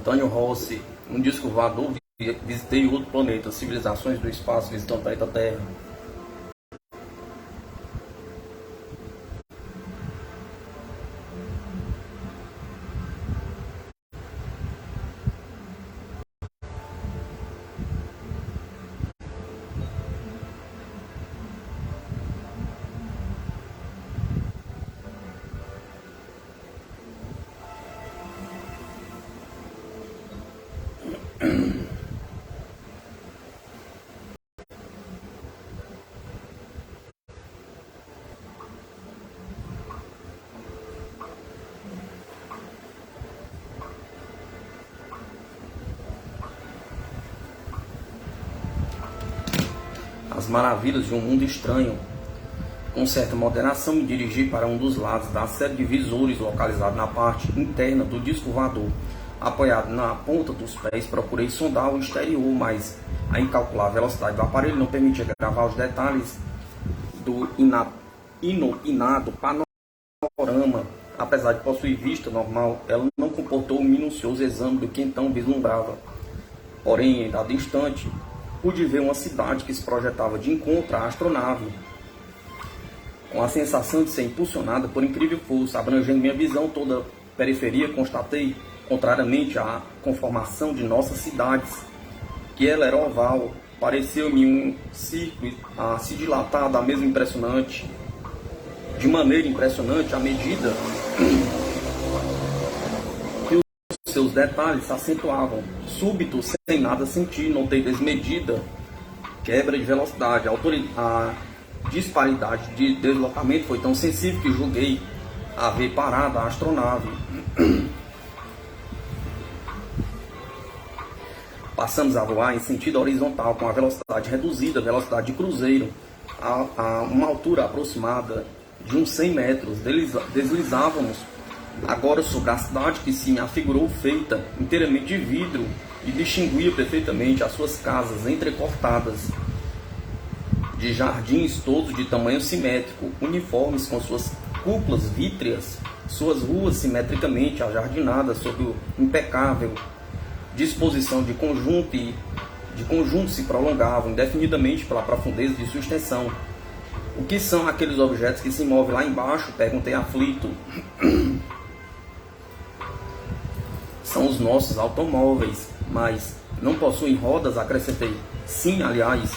Antônio Rossi, um disco voador, visitei outro planeta, civilizações do espaço, visitando o planeta Terra. As maravilhas de um mundo estranho. Com certa moderação, me dirigi para um dos lados da série de visores localizado na parte interna do disco voador. Apoiado na ponta dos pés, procurei sondar o exterior, mas a incalculável velocidade do aparelho não permitia gravar os detalhes do inopinado panorama. Apesar de possuir vista normal, ela não comportou um minucioso exame do que então vislumbrava. Porém, em dado instante, pude ver uma cidade que se projetava de encontro à astronave, com a sensação de ser impulsionada por incrível força, abrangendo minha visão toda a periferia. Constatei, contrariamente à conformação de nossas cidades, que ela era oval. Pareceu-me um círculo a se dilatar de maneira impressionante, à medida que os seus detalhes se acentuavam. Súbito, sem nada sentir, notei desmedida quebra de velocidade. A disparidade de deslocamento foi tão sensível que julguei haver parado a astronave. Passamos a voar em sentido horizontal com a velocidade reduzida, velocidade de cruzeiro, a uma altura aproximada de uns 100 metros. Deslizávamos agora sobre a cidade, que se me afigurou feita inteiramente de vidro e distinguia perfeitamente as suas casas entrecortadas de jardins todos de tamanho simétrico, uniformes com suas cúpulas vítreas, suas ruas simetricamente ajardinadas sob o impecável disposição de conjuntos se prolongavam indefinidamente pela profundeza de sua extensão. O que são aqueles objetos que se movem lá embaixo? Perguntei aflito. São os nossos automóveis, mas não possuem rodas, acrescentei. Sim, aliás,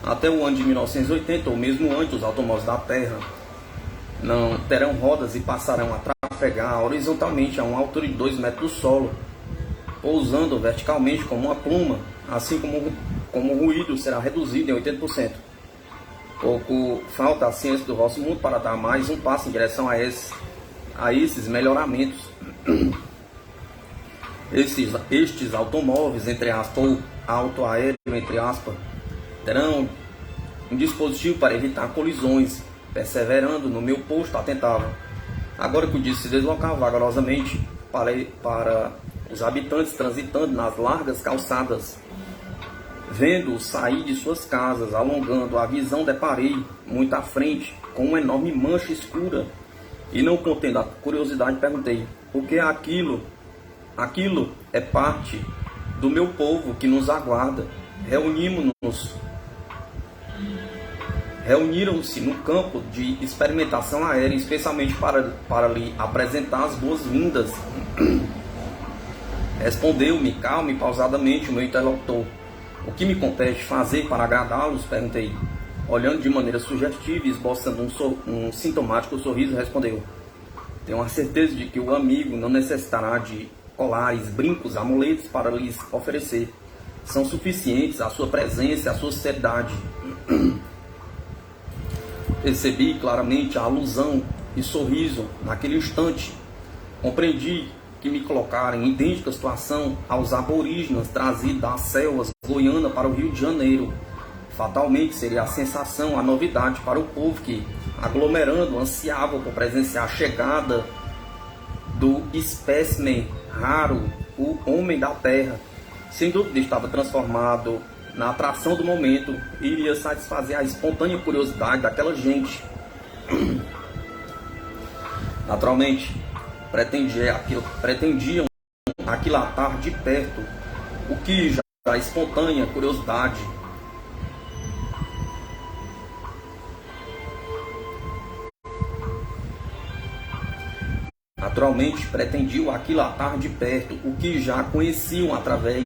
até o ano de 1980, ou mesmo antes, os automóveis da Terra não terão rodas e passarão a trafegar horizontalmente a uma altura de 2 metros do solo, pousando verticalmente como uma pluma, assim como o ruído será reduzido em 80%. Pouco falta a ciência do nosso mundo para dar mais um passo em direção a esses melhoramentos. Estes automóveis, entre aspas, ou auto-aéreo, entre aspas, terão um dispositivo para evitar colisões. Perseverando no meu posto, atentava. Agora que o disco se deslocava vagarosamente para os habitantes transitando nas largas calçadas. Vendo-os sair de suas casas, alongando a visão, deparei muito à frente com uma enorme mancha escura e, não contendo a curiosidade, perguntei: o que é aquilo? Aquilo é parte do meu povo que nos aguarda. Reuniram-se no campo de experimentação aérea, especialmente para lhe apresentar as boas-vindas. Respondeu-me calma e pausadamente o meu interlocutor. O que me compete fazer para agradá-los? Perguntei. Olhando de maneira sugestiva e esboçando um sintomático sorriso, respondeu: tenho a certeza de que o amigo não necessitará de colares, brincos, amuletos para lhes oferecer. São suficientes a sua presença e a sua sinceridade. Percebi claramente a alusão e sorriso naquele instante. Compreendi que me colocaram em idêntica situação aos aborígenes trazidos das selvas Goiânia para o Rio de Janeiro. Fatalmente seria a sensação, a novidade para o povo que, aglomerando, ansiava por presenciar a chegada do espécimen raro, o homem da terra. Sem dúvida estava transformado na atração do momento e iria satisfazer a espontânea curiosidade daquela gente. Naturalmente, pretendiam aquilatar de perto o que já é espontânea curiosidade. Naturalmente, pretendiam aquilatar de perto o que já conheciam através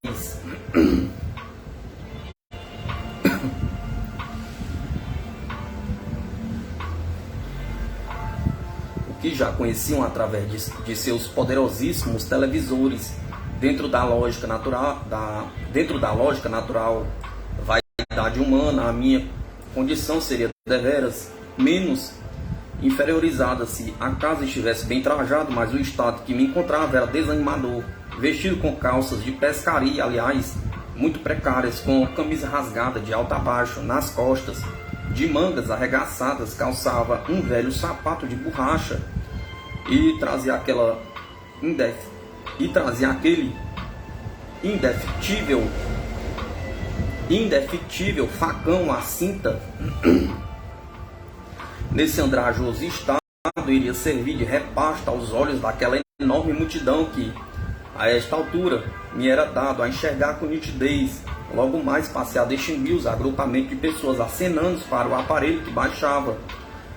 de seus poderosíssimos televisores, dentro da lógica natural, vaidade humana. A minha condição seria deveras menos inferiorizada se a casa estivesse bem trajado, mas o estado que me encontrava era desanimador. Vestido com calças de pescaria, aliás, muito precárias, com camisa rasgada de alto a baixo, nas costas, de mangas arregaçadas, calçava um velho sapato de borracha e trazia aquele indefetível facão à cinta. Nesse andrajoso estado, iria servir de repasto aos olhos daquela enorme multidão que, a esta altura, me era dado a enxergar com nitidez. Logo mais passei a distinguir os agrupamentos de pessoas acenando para o aparelho que baixava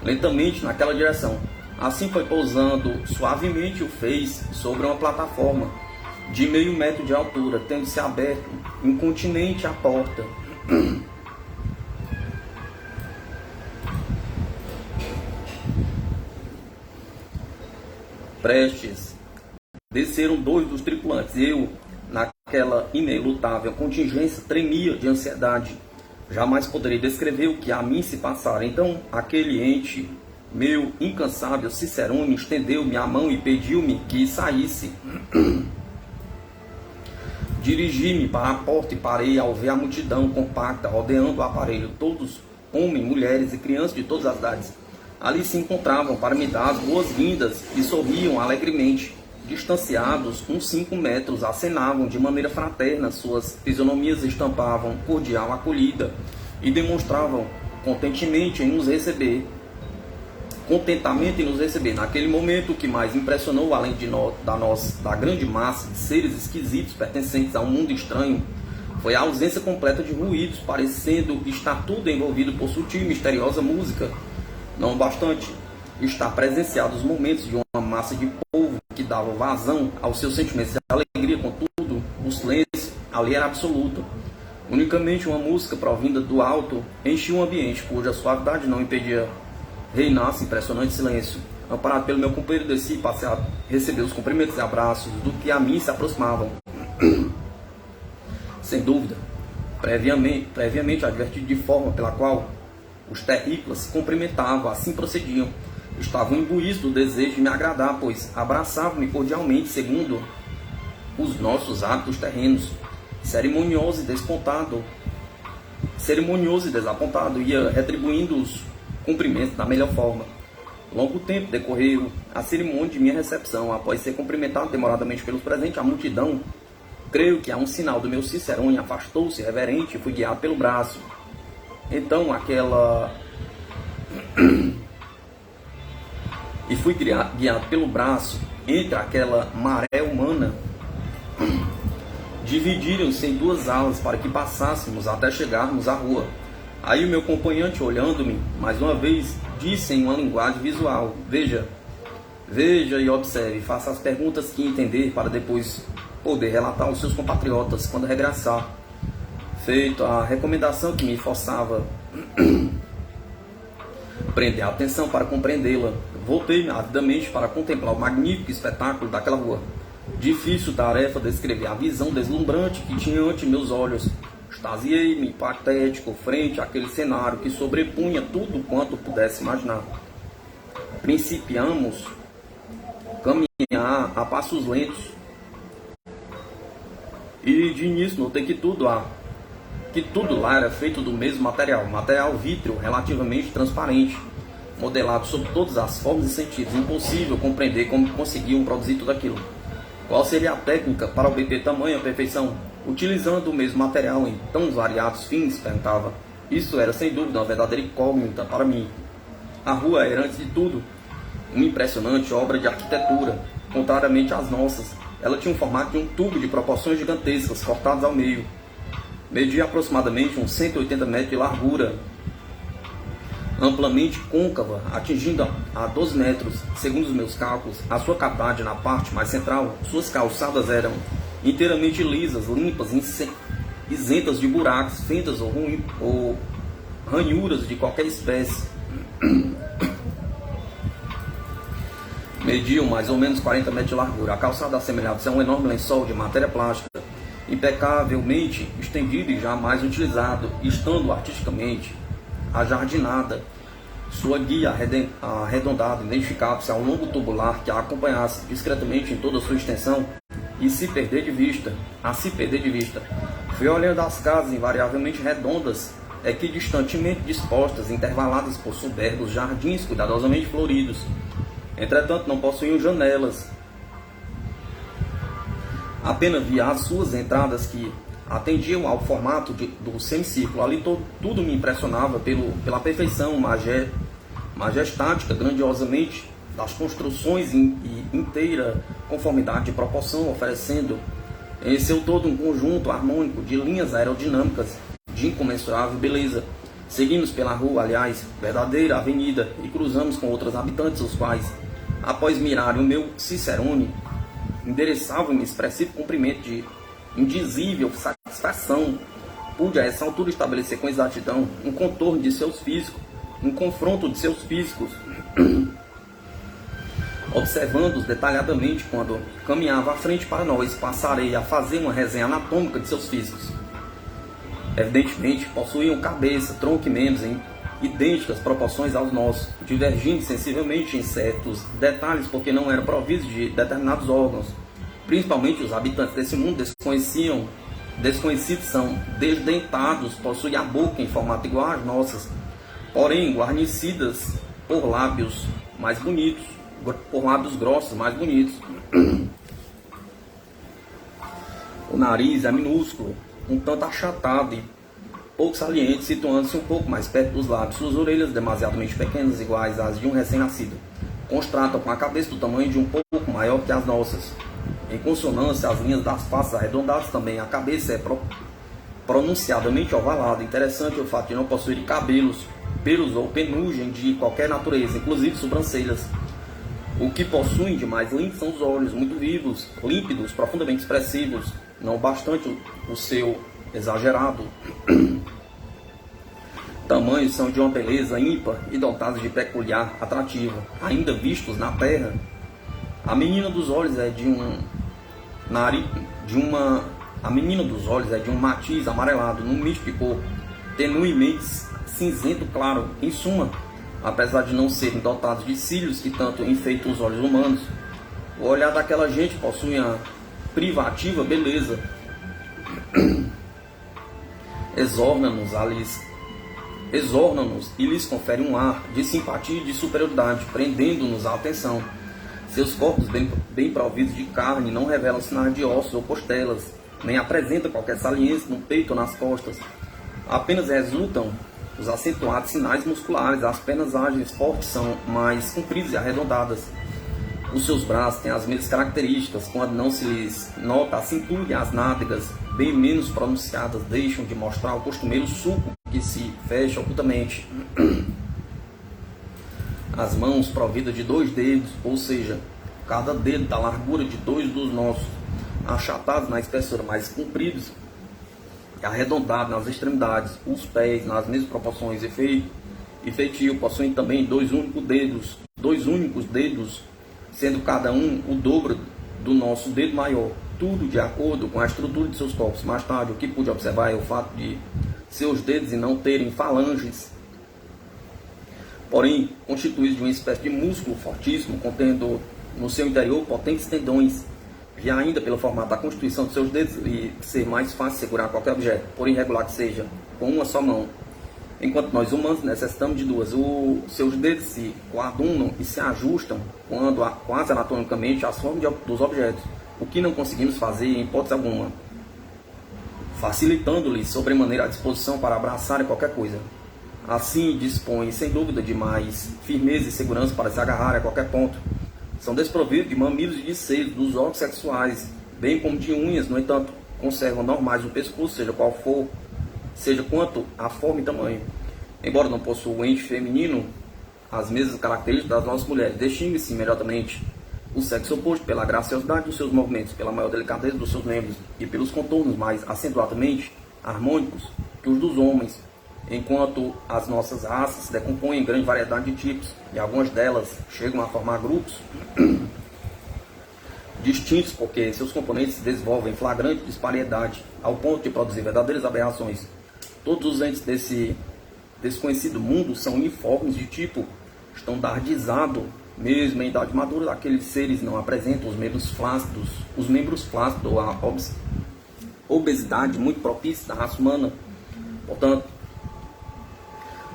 lentamente naquela direção. Assim foi pousando suavemente o fez sobre uma plataforma de meio metro de altura, tendo-se aberto incontinente a porta. Prestes, desceram dois dos tripulantes. Eu, naquela inelutável contingência, tremia de ansiedade. Jamais poderei descrever o que a mim se passara. Então, aquele ente, meu incansável cicerone, estendeu-me a mão e pediu-me que saísse. Dirigi-me para a porta e parei ao ver a multidão compacta rodeando o aparelho, todos homens, mulheres e crianças de todas as idades. Ali se encontravam para me dar as boas-vindas e sorriam alegremente. Distanciados uns 5 metros, acenavam de maneira fraterna, suas fisionomias estampavam cordial acolhida e demonstravam contentamento em nos receber. Naquele momento, o que mais impressionou, além da grande massa de seres esquisitos pertencentes a um mundo estranho, foi a ausência completa de ruídos, parecendo estar tudo envolvido por sutil e misteriosa música. Não bastante estar presenciados os momentos de uma massa de povo que dava vazão aos seus sentimentos de alegria, contudo, o silêncio ali era absoluto. Unicamente uma música provinda do alto enchia um ambiente cuja suavidade não impedia reinasse impressionante silêncio. Amparado pelo meu companheiro, desci e passei a receber os cumprimentos e abraços do que a mim se aproximavam. Sem dúvida, previamente advertido de forma pela qual os terrícolas se cumprimentavam, assim procediam. Estavam imbuídos do desejo de me agradar, pois abraçavam-me cordialmente, segundo os nossos hábitos terrenos. Cerimonioso e desapontado, ia retribuindo os cumprimentos da melhor forma. Longo tempo decorreu a cerimônia de minha recepção. Após ser cumprimentado demoradamente pelos presentes, a multidão, creio que a um sinal do meu cicerone, afastou-se reverente e fui guiado pelo braço. Então fui guiado pelo braço entre aquela maré humana. Dividiram-se em 2 alas para que passássemos até chegarmos à rua. Aí o meu acompanhante, olhando-me mais uma vez, disse em uma linguagem visual: veja e observe, faça as perguntas que entender para depois poder relatar aos seus compatriotas quando regressar. Feito a recomendação que me forçava prender a atenção para compreendê-la, voltei-me avidamente para contemplar o magnífico espetáculo daquela rua. Difícil tarefa descrever a visão deslumbrante que tinha ante meus olhos. Extasiei-me patético frente àquele cenário que sobrepunha tudo quanto pudesse imaginar. Principiamos caminhar a passos lentos e de início notei que tudo lá era feito do mesmo material vítreo relativamente transparente, modelado sob todas as formas e sentidos. Impossível compreender como conseguiam produzir tudo aquilo. Qual seria a técnica para obter tamanha perfeição, utilizando o mesmo material em tão variados fins? Perguntava. Isso era sem dúvida uma verdadeira incógnita para mim. A rua era, antes de tudo, uma impressionante obra de arquitetura. Contrariamente às nossas, Ela tinha um formato de um tubo de proporções gigantescas, cortados ao meio. Media aproximadamente uns 180 metros de largura, amplamente côncava, atingindo a 12 metros. Segundo os meus cálculos, a sua cavidade na parte mais central, suas calçadas eram inteiramente lisas, limpas, isentas de buracos, fendas ou ranhuras de qualquer espécie. Mediam mais ou menos 40 metros de largura. A calçada assemelhava-se a um enorme lençol de matéria plástica, impecavelmente estendido e jamais utilizado, estando artisticamente ajardinada. Sua guia arredondada identificava-se a um longo tubular que a acompanhasse discretamente em toda a sua extensão e se perder de vista. Fui olhando as casas invariavelmente redondas, equidistantemente dispostas, intervaladas por soberbos jardins cuidadosamente floridos. Entretanto, não possuíam janelas. Apenas via as suas entradas que atendiam ao formato do semicírculo. Ali tudo me impressionava pela perfeição majestática, grandiosamente, das construções e inteira conformidade de proporção, oferecendo em seu todo um conjunto harmônico de linhas aerodinâmicas de incomensurável beleza. Seguimos pela rua, aliás, verdadeira avenida, e cruzamos com outros habitantes, os quais, após mirarem o meu cicerone, endereçavam-me expressivo cumprimento de indizível satisfação. Pude a essa altura estabelecer com exatidão um contorno de seus físicos, um confronto de seus físicos, observando-os detalhadamente. Quando caminhava à frente para nós, passarei a fazer uma resenha anatômica de seus físicos. Evidentemente, possuíam cabeça, tronco e membros em idênticas proporções aos nossos, divergindo sensivelmente em certos detalhes, porque não eram providos de determinados órgãos. Principalmente os habitantes desse mundo desconhecidos são desdentados, possuem a boca em formato igual às nossas, porém guarnecidas por lábios mais bonitos, por lábios grossos mais bonitos. O nariz é minúsculo, um tanto achatado e pouco saliente, situando-se um pouco mais perto dos lábios. Suas orelhas, demasiadamente pequenas, iguais às de um recém-nascido, contrastam com a cabeça do tamanho de um pouco maior que as nossas. Em consonância, as linhas das faces arredondadas também. A cabeça é pronunciadamente ovalada. Interessante o fato de não possuir pelos ou penugem de qualquer natureza, inclusive sobrancelhas. O que possuem de mais lindo são os olhos, muito vivos, límpidos, profundamente expressivos, não bastante o seu exagerado tamanho, são de uma beleza ímpar e dotados de peculiar atrativo, ainda vistos na terra. A menina dos olhos é de um matiz amarelado, num misto de cor tenuemente cinzento claro. Em suma, apesar de não serem dotados de cílios que tanto enfeitam os olhos humanos, o olhar daquela gente possui uma privativa beleza. Exorna-nos e lhes confere um ar de simpatia e de superioridade, prendendo-nos a atenção. Seus corpos bem providos de carne não revelam sinais de ossos ou costelas, nem apresentam qualquer saliência no peito ou nas costas. Apenas resultam os acentuados sinais musculares. As pernas ágeis fortes são mais compridas e arredondadas. Os seus braços têm as mesmas características. Quando não se lhes nota a cintura e as nádegas, bem menos pronunciadas, deixam de mostrar o costumeiro sulco que se fecha ocultamente. As mãos providas de 2 dedos, ou seja, cada dedo da largura de 2 dos nossos, achatados na espessura, mais compridos e arredondados nas extremidades. Os pés, nas mesmas proporções e feitio, possuem também 2 únicos dedos, sendo cada um o dobro do nosso dedo maior, tudo de acordo com a estrutura de seus corpos. Mais tarde, o que pude observar é o fato de seus dedos e não terem falanges, porém constituídos de uma espécie de músculo fortíssimo, contendo no seu interior potentes tendões. Vi ainda pelo formato da constituição de seus dedos e ser mais fácil segurar qualquer objeto, por irregular que seja, com uma só mão. Enquanto nós humanos necessitamos de 2, seus dedos se coadunam e se ajustam quase anatomicamente às formas dos objetos, o que não conseguimos fazer em hipótese alguma, facilitando-lhes sobremaneira a disposição para abraçarem qualquer coisa. Assim dispõe sem dúvida de mais firmeza e segurança para se agarrar a qualquer ponto. São desprovidos de mamilos e de seios dos órgãos sexuais, bem como de unhas. No entanto, conservam normais o pescoço, seja qual for, seja quanto a forma e tamanho. Embora não possuam o ente feminino, as mesmas características das nossas mulheres, distingue-se imediatamente o sexo oposto pela graciosidade dos seus movimentos, pela maior delicadeza dos seus membros e pelos contornos mais acentuadamente harmônicos que os dos homens, enquanto as nossas raças se decompõem em grande variedade de tipos, e algumas delas chegam a formar grupos distintos porque seus componentes se desenvolvem em flagrante disparidade, ao ponto de produzir verdadeiras aberrações. Todos os entes desse desconhecido mundo são uniformes de tipo estandardizados, mesmo em idade madura. Aqueles seres não apresentam os membros flácidos ou a obesidade muito propícia da raça humana. Portanto,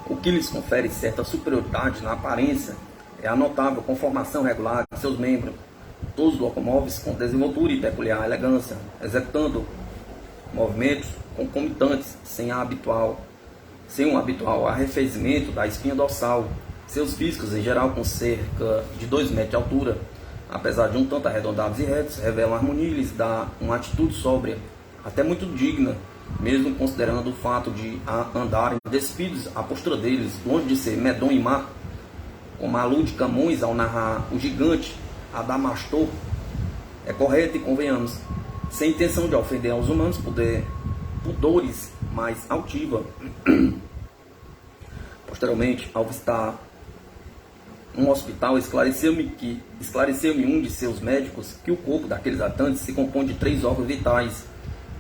o que lhes confere certa superioridade na aparência é a notável conformação regular de seus membros. Todos locomove-se com desenvoltura e peculiar elegância, executando movimentos concomitantes sem um habitual arrefecimento da espinha dorsal. Seus físicos, em geral com cerca de 2 metros de altura, apesar de um tanto arredondados e retos, revelam harmonia e lhes dá uma atitude sóbria, até muito digna, mesmo considerando o fato de andarem despidos. A postura deles, longe de ser medonha e má, como a Lu de Camões ao narrar o gigante Adamastor, é correta e, convenhamos, sem intenção de ofender aos humanos, pudores mais altiva. Posteriormente, ao visitar um hospital, esclareceu-me um de seus médicos que o corpo daqueles habitantes se compõe de 3 órgãos vitais: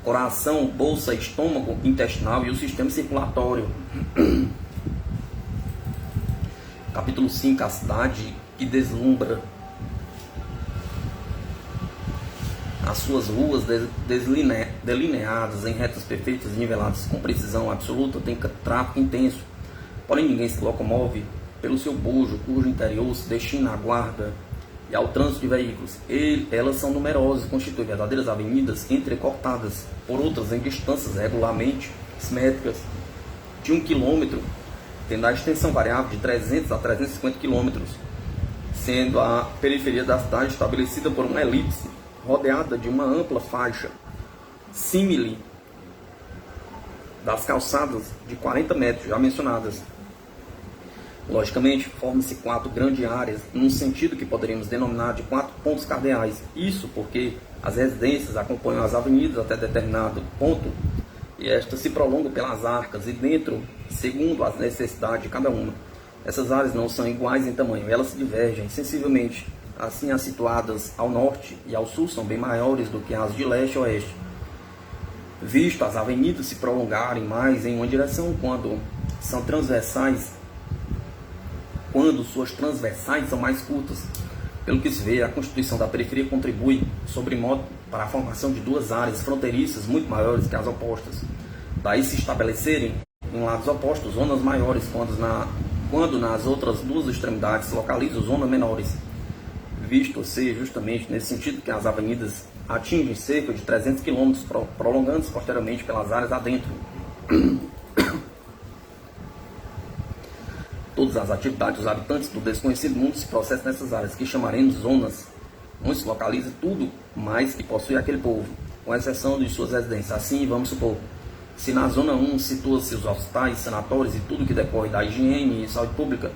coração, bolsa, estômago, intestinal e o sistema circulatório. Capítulo 5. A cidade que deslumbra. As suas ruas delineadas em retas perfeitas e niveladas com precisão absoluta têm tráfego intenso, porém ninguém se locomove pelo seu bojo, cujo interior se destina à guarda e ao trânsito de veículos. Elas são numerosas e constituem verdadeiras avenidas entrecortadas por outras em distâncias regularmente simétricas de 1 quilômetro, tendo a extensão variável de 300 a 350 quilômetros, sendo a periferia da cidade estabelecida por uma elipse rodeada de uma ampla faixa símile das calçadas de 40 metros já mencionadas. Logicamente, formam-se 4 grandes áreas, num sentido que poderíamos denominar de 4 pontos cardeais. Isso porque as residências acompanham as avenidas até determinado ponto, e estas se prolongam pelas arcas e dentro, segundo as necessidades de cada uma. Essas áreas não são iguais em tamanho, elas se divergem sensivelmente. Assim, as situadas ao norte e ao sul são bem maiores do que as de leste a oeste, visto as avenidas se prolongarem mais em uma direção quando suas transversais são mais curtas. Pelo que se vê, a constituição da periferia contribui sobremodo para a formação de 2 áreas fronteiriças muito maiores que as opostas. Daí se estabelecerem em lados opostos zonas maiores, quando nas outras 2 extremidades se localizam zonas menores, visto ser justamente nesse sentido que as avenidas atingem cerca de 300 km, prolongando-se posteriormente pelas áreas adentro. Todas as atividades dos habitantes do desconhecido mundo se processam nessas áreas, que chamaremos zonas, onde se localiza tudo mais que possui aquele povo, com exceção de suas residências. Assim, vamos supor, se na zona 1 situa-se os hospitais, sanatórios e tudo que decorre da higiene e saúde pública,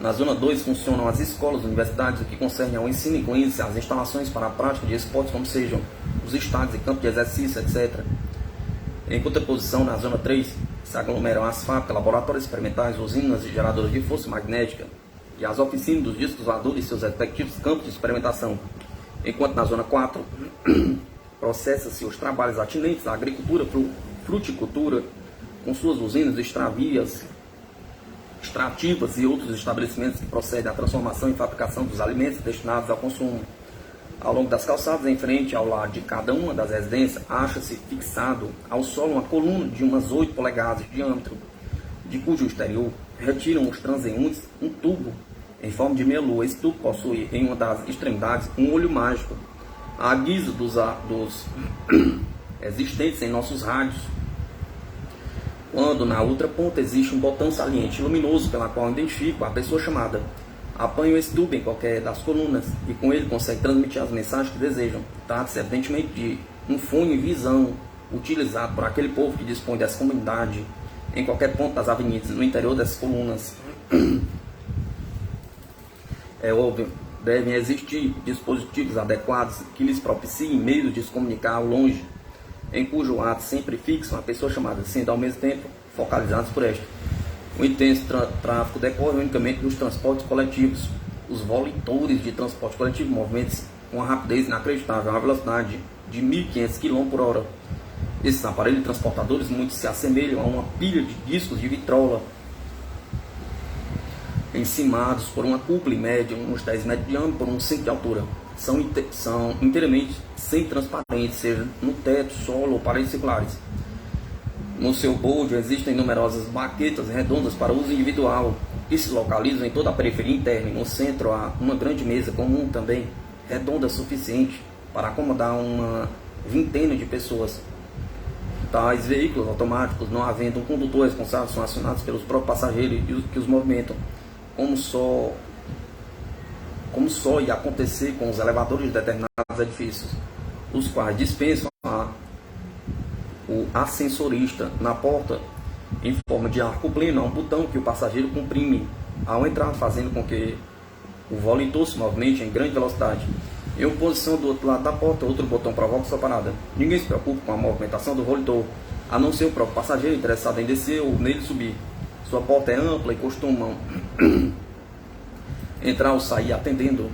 na zona 2 funcionam as escolas, universidades, o que concerne ao ensino e conhece as instalações para a prática de esportes, como sejam os estádios e campos de exercício, etc. Em contraposição, na zona 3, se aglomeram as fábricas, laboratórios experimentais, usinas e geradores de força magnética e as oficinas dos discos voadores e seus respectivos campos de experimentação. Enquanto na zona 4, processa-se os trabalhos atinentes à agricultura, fruticultura, com suas usinas, extravias, extrativas e outros estabelecimentos que procedem à transformação e fabricação dos alimentos destinados ao consumo. Ao longo das calçadas, em frente ao lado de cada uma das residências, acha-se fixado ao solo uma coluna de umas 8 polegadas de diâmetro, de cujo exterior retiram os transeuntes um tubo em forma de meia-lua. Esse tubo possui em uma das extremidades um olho mágico, à guisa dos existentes em nossos rádios, quando na outra ponta existe um botão saliente luminoso pela qual identifico a pessoa chamada. apanham esse tubo em qualquer das colunas e com ele conseguem transmitir as mensagens que desejam. Trata-se evidentemente de um fone visão utilizado por aquele povo que dispõe dessa comunidade em qualquer ponto das avenidas, no interior dessas colunas. É óbvio, devem existir dispositivos adequados que lhes propiciem meios de se comunicar ao longe, em cujo ato sempre fixa uma pessoa chamada, sendo ao mesmo tempo focalizados por esta. O intenso tráfego decorre unicamente dos transportes coletivos. Os volitores de transporte coletivo movimentam-se com uma rapidez inacreditável, a uma velocidade de 1.500 km por hora. Esses aparelhos transportadores muito se assemelham a uma pilha de discos de vitrola, encimados por uma cúpula em média, uns 10 metros de diâmetro por uns 5 de altura. São inteiramente semi-transparentes, seja no teto, solo ou paredes circulares. No seu bordo existem numerosas baquetas redondas para uso individual, que se localizam em toda a periferia interna, e no centro há uma grande mesa comum também, redonda o suficiente para acomodar uma vintena de pessoas. Tais veículos automáticos, não havendo um condutor responsável, são acionados pelos próprios passageiros que os movimentam, como só ia acontecer com os elevadores de determinados edifícios, os quais dispensam o ascensorista na porta em forma de arco pleno a um botão que o passageiro comprime ao entrar, fazendo com que o volitor se movimente em grande velocidade. Em oposição do outro lado da porta, outro botão provoca sua parada. Ninguém se preocupa com a movimentação do volitor, a não ser o próprio passageiro interessado em descer ou nele subir. Sua porta é ampla e costumam entrar ou sair atendendo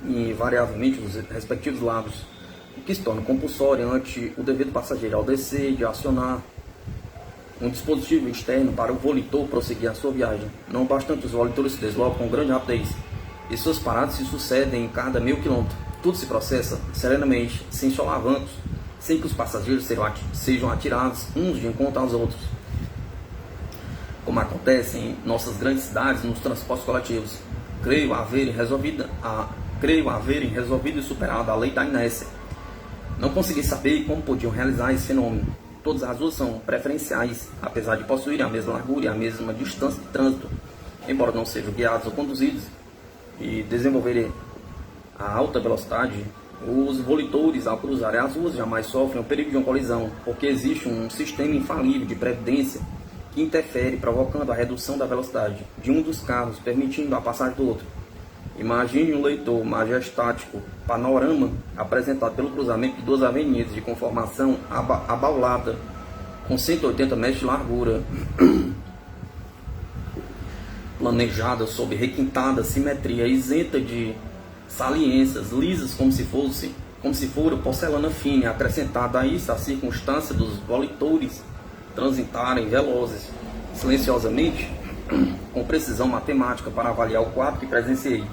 invariavelmente os respectivos lados, o que se torna compulsório ante o dever do passageiro ao descer de acionar um dispositivo externo para o volitor prosseguir a sua viagem. Não bastante, os volitores se deslocam com grande rapidez e suas paradas se sucedem em cada 1000 km. Tudo se processa serenamente, sem solavancos, sem que os passageiros sejam atirados uns de encontro aos outros, como acontece em nossas grandes cidades nos transportes coletivos. Creio haverem resolvido e superado a lei da inércia. Não consegui saber como podiam realizar esse fenômeno. Todas as ruas são preferenciais, apesar de possuírem a mesma largura e a mesma distância de trânsito, embora não sejam guiados ou conduzidos e desenvolverem a alta velocidade. Os volitores, ao cruzarem as ruas, jamais sofrem o perigo de uma colisão, porque existe um sistema infalível de previdência que interfere, provocando a redução da velocidade de um dos carros, permitindo a passagem do outro. Imagine um leitor majestático panorama apresentado pelo cruzamento de duas avenidas de conformação abaulada, com 180 metros de largura, planejada sob requintada simetria, isenta de saliências, lisas como se fora porcelana fina, acrescentada a isso a circunstância dos volitores transitarem velozes, silenciosamente, com precisão matemática para avaliar o quadro que presenciei.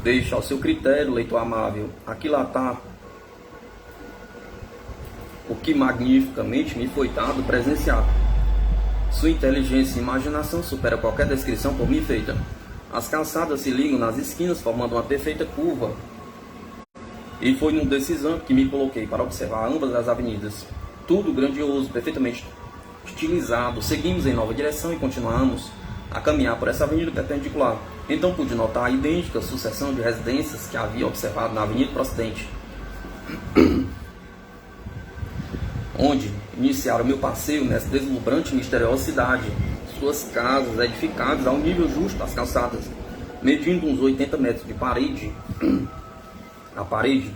Deixa ao seu critério, leitor amável, aquilatar o que magnificamente me foi dado presenciar. Sua inteligência e imaginação supera qualquer descrição por mim feita. As calçadas se ligam nas esquinas, formando uma perfeita curva, e foi num desses ângulos que me coloquei para observar ambas as avenidas. Tudo grandioso, perfeitamente estilizado. Seguimos em nova direção e continuamos a caminhar por essa avenida perpendicular. Então pude notar a idêntica sucessão de residências que havia observado na avenida procedente, onde iniciara o meu passeio nessa deslumbrante e misteriosa cidade. Suas casas edificadas ao nível justo das calçadas, medindo uns 80 metros de parede a parede,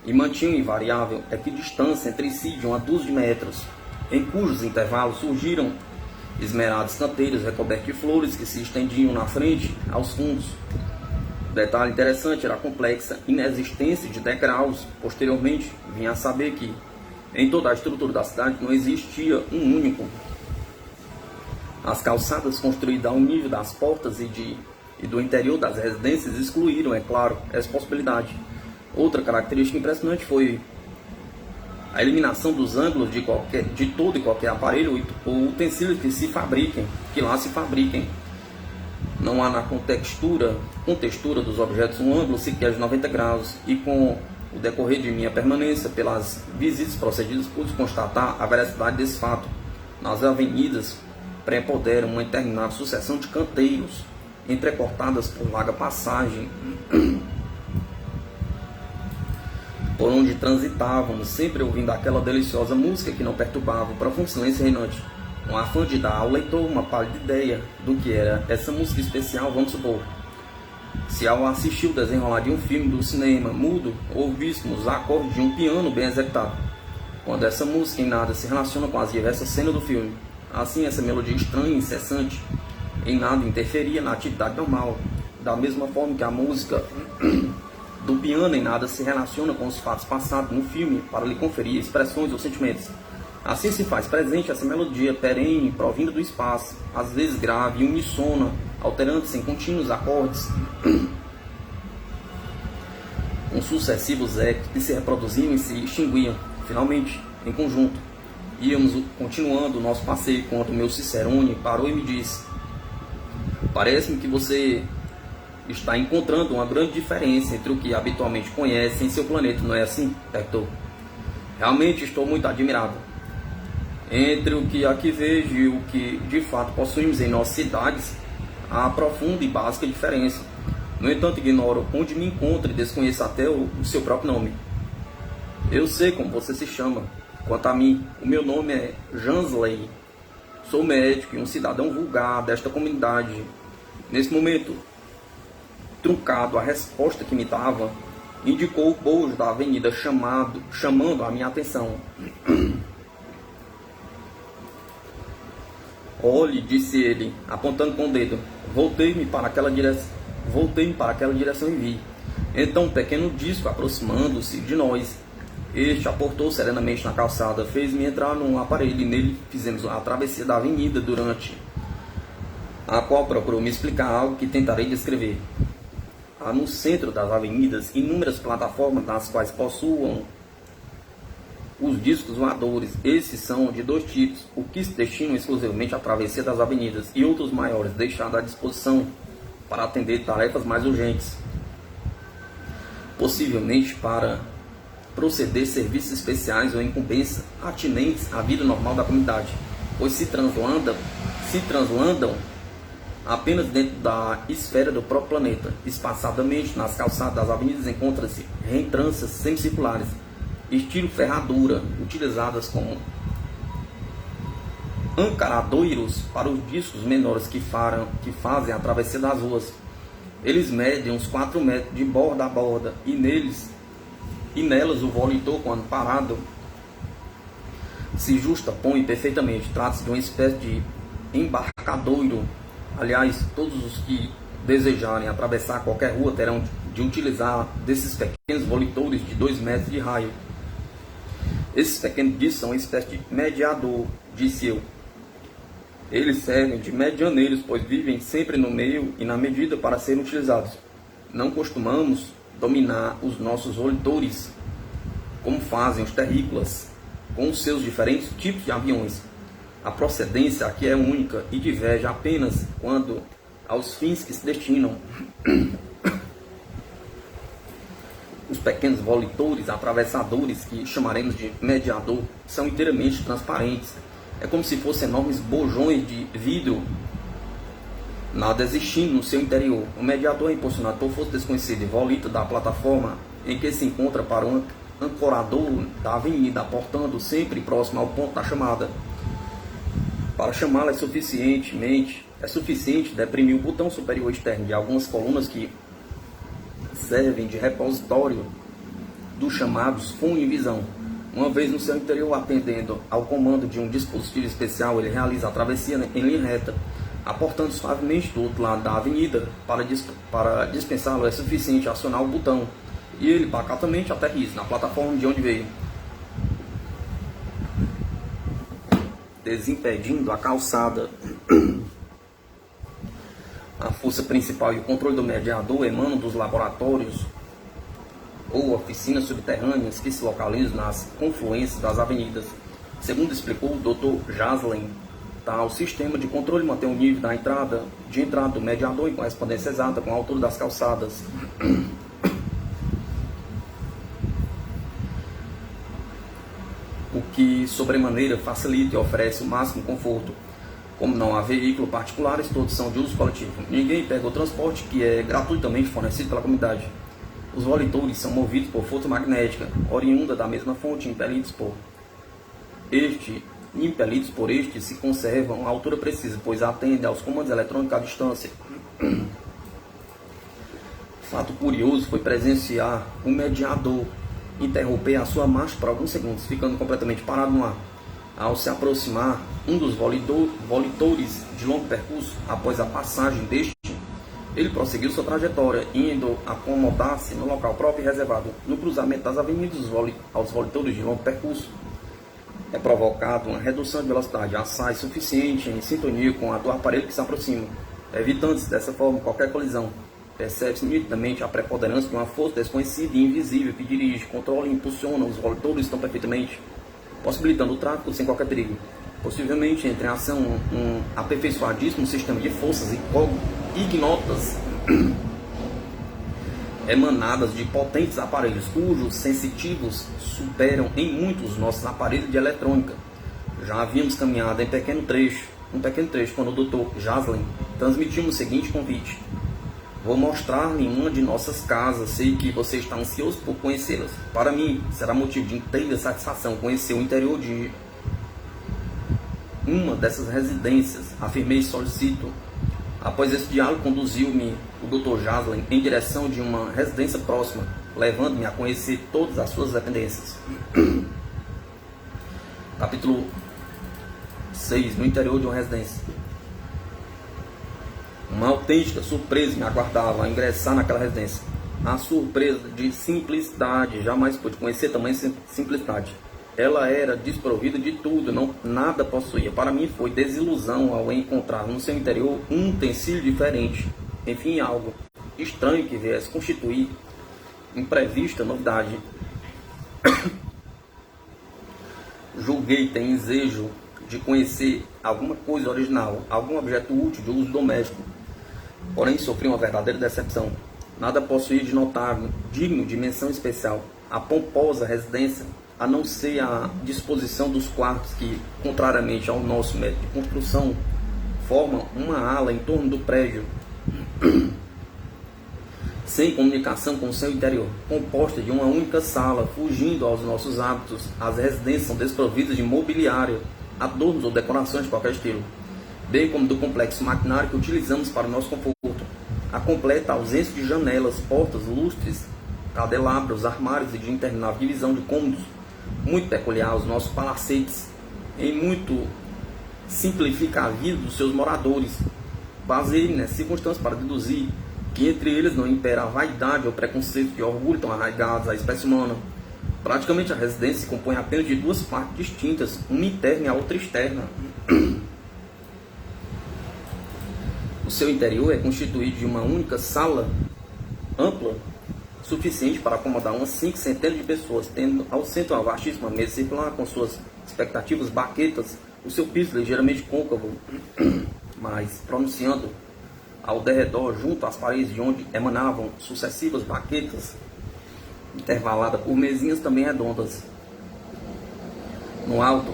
e mantinham invariável equidistância entre si de uma dúzia de metros, em cujos intervalos surgiram esmerados canteiros recobertos de flores que se estendiam na frente aos fundos. Detalhe interessante era a complexa inexistência de degraus. Posteriormente, vim a saber que em toda a estrutura da cidade não existia um único. As calçadas construídas ao nível das portas e do interior das residências excluíram, é claro, essa possibilidade. Outra característica impressionante foi a eliminação dos ângulos de todo e qualquer aparelho ou utensílio que lá se fabriquem. Não há na contextura dos objetos um ângulo sequer de 90 graus, e com o decorrer de minha permanência pelas visitas procedidas, pude constatar a veracidade desse fato. Nas avenidas preponderam uma interminável sucessão de canteiros entrecortadas por larga passagem, por onde transitávamos, sempre ouvindo aquela deliciosa música que não perturbava o profundo silêncio reinante. Com afã de dar ao leitor uma pálida ideia do que era essa música especial, vamos supor, se ao assistir o desenrolar de um filme do cinema mudo, ouvíssemos acordes de um piano bem executado, quando essa música em nada se relaciona com as diversas cenas do filme. Assim, essa melodia estranha e incessante em nada interferia na atividade normal, da mesma forma que a música do piano em nada se relaciona com os fatos passados no filme para lhe conferir expressões ou sentimentos. Assim se faz presente essa melodia perene, provinda do espaço, às vezes grave e unissona, alterando-se em contínuos acordes, com sucessivos ecos que se reproduziam e se extinguiam. Finalmente, em conjunto, íamos continuando o nosso passeio quando o meu Cicerone parou e me disse: parece-me que você está encontrando uma grande diferença entre o que habitualmente conhece em seu planeta, não é assim? Perguntou. Realmente estou muito admirado. Entre o que aqui vejo e o que de fato possuímos em nossas cidades, há profunda e básica diferença. No entanto, ignoro onde me encontro e desconheço até o seu próprio nome. Eu sei como você se chama. Quanto a mim, o meu nome é Jansley. Sou médico e um cidadão vulgar desta comunidade. Nesse momento, truncado a resposta que me dava, indicou o bojo da avenida chamando a minha atenção. Olhe, disse ele, apontando com o dedo. Voltei-me para aquela direção e vi. Então um pequeno disco aproximando-se de nós. Este aportou serenamente na calçada, fez-me entrar num aparelho e nele fizemos a travessia da avenida, durante a qual procurou me explicar algo que tentarei descrever. Há no centro das avenidas inúmeras plataformas das quais possuam os discos voadores. Esses são de dois tipos: o que se destinam exclusivamente à travessia das avenidas e outros maiores, deixados à disposição para atender tarefas mais urgentes, possivelmente para proceder serviços especiais ou incumbências atinentes à vida normal da comunidade, pois se translandam apenas dentro da esfera do próprio planeta. Espaçadamente nas calçadas das avenidas encontram-se reentrâncias semicirculares, estilo ferradura, utilizadas como ancaradoiros para os discos menores que fazem a travessia das ruas. Eles medem uns 4 metros de borda a borda e nelas o volitor, quando parado, se justapõe perfeitamente. Trata-se de uma espécie de embarcadoiro. Aliás, todos os que desejarem atravessar qualquer rua terão de utilizar desses pequenos volitores de 2 metros de raio. Esses pequenos discos são uma espécie de mediador, disse eu. Eles servem de medianeiros, pois vivem sempre no meio e na medida para serem utilizados. Não costumamos dominar os nossos volitores, como fazem os terrícolas, com os seus diferentes tipos de aviões. A procedência aqui é única e diverge apenas quando aos fins que se destinam. Os pequenos volitores atravessadores, que chamaremos de mediador, são inteiramente transparentes. É como se fossem enormes bojões de vidro, nada existindo no seu interior. O mediador é impulsionado por força desconhecida e volita da plataforma em que se encontra para o ancorador da avenida, aportando sempre próximo ao ponto da chamada. Para chamá-la é suficiente deprimir o botão superior externo de algumas colunas que servem de repositório dos chamados fone e visão. Uma vez no seu interior, atendendo ao comando de um dispositivo especial, ele realiza a travessia em linha reta, aportando suavemente do outro lado da avenida. Para dispensá-lo é suficiente acionar o botão e ele pacatamente aterriza na plataforma de onde veio, desimpedindo a calçada. A força principal e o controle do mediador emanam dos laboratórios ou oficinas subterrâneas que se localizam nas confluências das avenidas. Segundo explicou o Dr. Jansley, tal sistema de controle mantém o nível de entrada do mediador em correspondência exata com a altura das calçadas. O que sobremaneira facilita e oferece o máximo conforto. Como não há veículos particulares, todos são de uso coletivo. Ninguém pega o transporte que é gratuitamente fornecido pela comunidade. Os volitores são movidos por força magnética, oriunda da mesma fonte, impelidos por este se conservam a altura precisa, pois atendem aos comandos eletrônicos à distância. Fato curioso foi presenciar o mediador interromper a sua marcha por alguns segundos, ficando completamente parado no ar. Ao se aproximar, um dos volitores de longo percurso, após a passagem deste, ele prosseguiu sua trajetória, indo acomodar-se no local próprio e reservado. No cruzamento das avenidas aos volitores de longo percurso, é provocado uma redução de velocidade assaz suficiente em sintonia com a do aparelho que se aproxima, evitando-se dessa forma qualquer colisão. Percebe-se nitidamente a preponderância de uma força desconhecida e invisível que dirige, controla e impulsiona os volitores tão perfeitamente, possibilitando o tráfego sem qualquer perigo. Possivelmente entre em ação um aperfeiçoadíssimo sistema de forças ignotas emanadas de potentes aparelhos, cujos sensitivos superam em muito os nossos aparelhos de eletrônica. Já havíamos caminhado um pequeno trecho, quando o Dr. Jaslin transmitiu o seguinte convite: vou mostrar-lhe uma de nossas casas, sei que você está ansioso por conhecê-las. Para mim, será motivo de inteira satisfação conhecer o interior de uma dessas residências, afirmei e solicito. Após esse diálogo, conduziu-me o Dr. Jaslin em direção de uma residência próxima, levando-me a conhecer todas as suas dependências. Capítulo 6. No interior de uma residência. Uma autêntica surpresa me aguardava ao ingressar naquela residência. A surpresa de simplicidade, jamais pude conhecer tamanha simplicidade. Ela era desprovida de tudo, nada possuía. Para mim foi desilusão ao encontrar no seu interior um utensílio diferente. Enfim, algo estranho que viesse constituir imprevista novidade. Julguei ter desejo de conhecer alguma coisa original, algum objeto útil de uso doméstico. Porém, sofri uma verdadeira decepção. Nada possuía de notável, digno de menção especial. A pomposa residência, a não ser a disposição dos quartos que, contrariamente ao nosso método de construção, formam uma ala em torno do prédio, sem comunicação com o seu interior, composta de uma única sala, fugindo aos nossos hábitos. As residências são desprovidas de mobiliário, adornos ou decorações de qualquer estilo, bem como do complexo maquinário que utilizamos para o nosso conforto. A completa ausência de janelas, portas, lustres, candelabros, armários e de interminável divisão de cômodos, muito peculiar aos nossos palacetes, em muito simplifica a vida dos seus moradores. Baseei-me nessa circunstância para deduzir que entre eles não impera a vaidade ou preconceito de orgulho tão arraigados à espécie humana. Praticamente a residência se compõe apenas de duas partes distintas, uma interna e a outra externa. O seu interior é constituído de uma única sala ampla, suficiente para acomodar umas 5 centenas de pessoas, tendo ao centro uma vastíssima mesa circular com suas expectativas baquetas, o seu piso ligeiramente côncavo, mas pronunciando ao derredor, junto às paredes de onde emanavam sucessivas baquetas, intervaladas por mesinhas também redondas. No alto,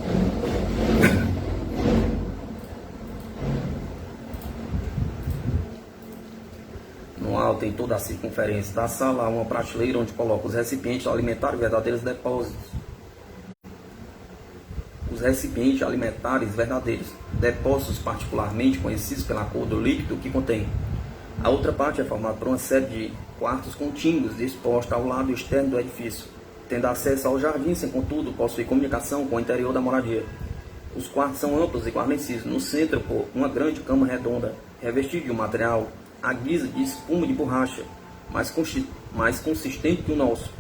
em toda a circunferência da sala, há uma prateleira onde coloca os recipientes alimentares verdadeiros depósitos. Os recipientes alimentares verdadeiros, depósitos particularmente conhecidos pela cor do líquido que contém. A outra parte é formada por uma série de quartos contíguos dispostos ao lado externo do edifício, tendo acesso ao jardim, sem contudo possuir comunicação com o interior da moradia. Os quartos são amplos e guarnecidos no centro por uma grande cama redonda, revestida de um material à guisa de espuma de borracha, mais consistente que o nosso.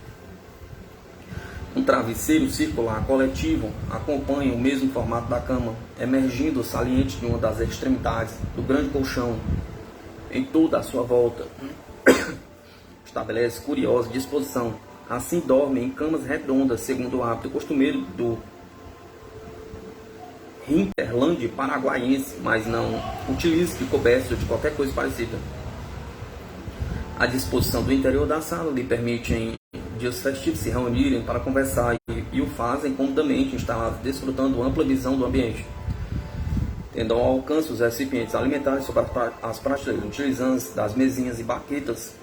Um travesseiro circular coletivo acompanha o mesmo formato da cama, emergindo saliente de uma das extremidades do grande colchão. Em toda a sua volta, estabelece curiosa disposição. Assim dorme em camas redondas, segundo o hábito costumeiro do hinterland paraguaiense, mas não utiliza de coberto de qualquer coisa parecida. A disposição do interior da sala lhe permite em dias festivos se reunirem para conversar e o fazem comodamente instalados, desfrutando ampla visão do ambiente. tendo ao alcance os recipientes alimentares sobre as prateleiras, utilizando das mesinhas e baquetas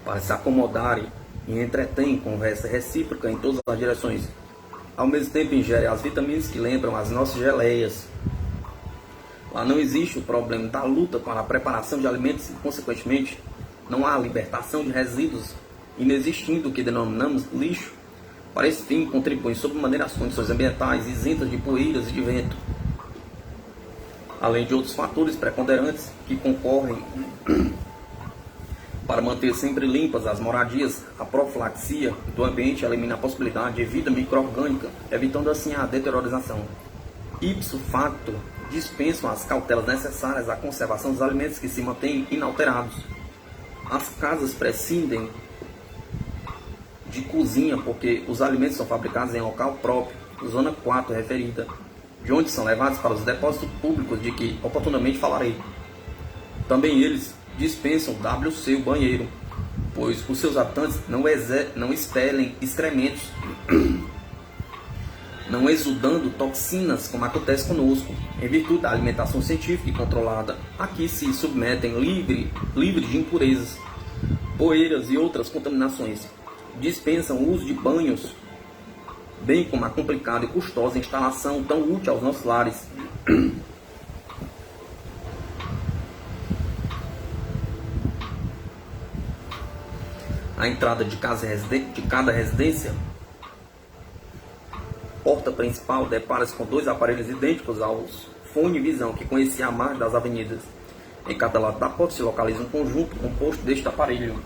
para se acomodarem e entretêm conversa recíproca em todas as direções. Ao mesmo tempo ingerem as vitaminas que lembram as nossas geleias. Lá não existe o problema da luta para a preparação de alimentos e, consequentemente, não há libertação de resíduos, inexistindo o que denominamos lixo. Para esse fim, contribuem sobremaneira as condições ambientais isentas de poeiras e de vento, além de outros fatores preponderantes que concorrem para manter sempre limpas as moradias. A profilaxia do ambiente elimina a possibilidade de vida micro-orgânica, evitando assim a deteriorização. Ipso facto, dispensam as cautelas necessárias à conservação dos alimentos que se mantêm inalterados. As casas prescindem de cozinha porque os alimentos são fabricados em local próprio, zona 4 referida, de onde são levados para os depósitos públicos de que oportunamente falarei. Também eles dispensam WC, o banheiro, pois os seus habitantes não expelem excrementos, não exudando toxinas, como acontece conosco, em virtude da alimentação científica e controlada. Aqui se submetem livre de impurezas, poeiras e outras contaminações. Dispensam o uso de banhos, bem como a complicada e custosa instalação tão útil aos nossos lares. A entrada de cada residência, porta principal, depara-se com dois aparelhos idênticos aos fone e visão que conhecia a margem das avenidas. Em cada lado da porta se localiza um conjunto composto deste aparelho.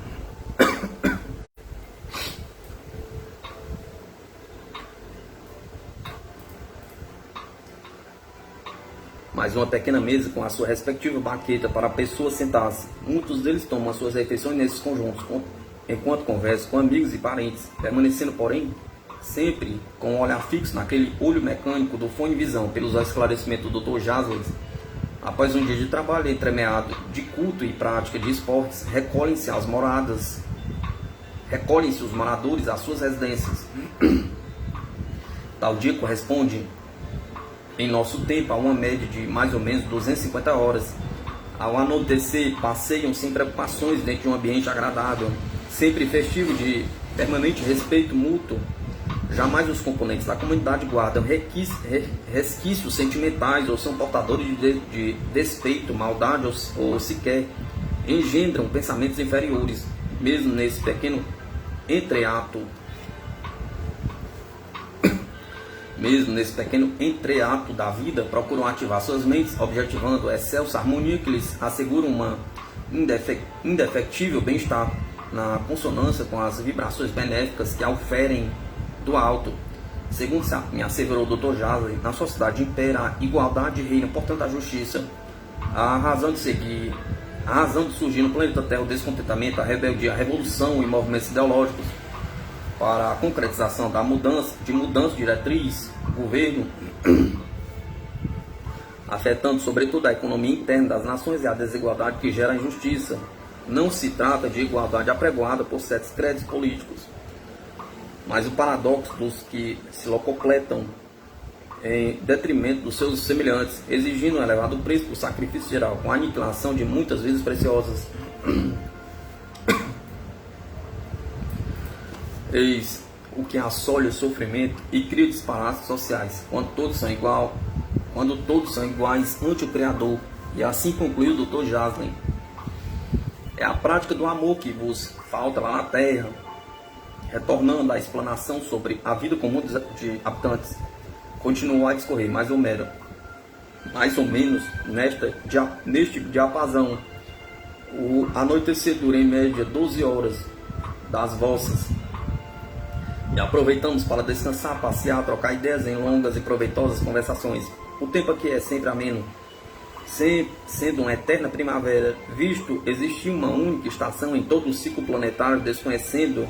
Mais uma pequena mesa com a sua respectiva baqueta para a pessoa sentar-se. Muitos deles tomam as suas refeições nesses conjuntos, enquanto conversam com amigos e parentes, permanecendo, porém, sempre com um olhar fixo naquele olho mecânico do fone visão. Pelos esclarecimentos do Dr. Jasley, após um dia de trabalho entremeado de culto e prática de esportes, recolhem-se os moradores às suas residências. Tal dia corresponde, em nosso tempo, a uma média de mais ou menos 250 horas. Ao anoitecer, passeiam sem preocupações dentro de um ambiente agradável, sempre festivo de permanente respeito mútuo. Jamais os componentes da comunidade guardam resquícios sentimentais ou são portadores de despeito, maldade ou sequer engendram pensamentos inferiores. Mesmo nesse pequeno entreato da vida, procuram ativar suas mentes, objetivando a excelsa harmonia que lhes assegura uma indefectível bem-estar, na consonância com as vibrações benéficas que auferem do alto. Segundo me asseverou o Dr. Jasley, na sociedade impera a igualdade e reina, portanto, a justiça. A razão de surgir no planeta Terra o descontentamento, a rebeldia, a revolução e movimentos ideológicos para a concretização da mudança de diretriz, governo, afetando sobretudo a economia interna das nações e a desigualdade que gera a injustiça. Não se trata de igualdade apregoada por certos credos políticos, mas o paradoxo dos que se locupletam em detrimento dos seus semelhantes, exigindo um elevado preço por sacrifício geral, com a aniquilação de muitas vidas preciosas. Eis o que assolha o sofrimento e cria disparates sociais, quando todos são iguais ante o Criador. E assim concluiu o Dr. Jasley. É a prática do amor que vos falta lá na Terra. Retornando à explanação sobre a vida comum de habitantes, continuou a discorrer mais ou menos neste diapasão. O anoitecer dura em média 12 horas das vossas, e aproveitamos para descansar, passear, trocar ideias em longas e proveitosas conversações. O tempo aqui é sempre ameno, sendo uma eterna primavera, visto existir uma única estação em todo o ciclo planetário, desconhecendo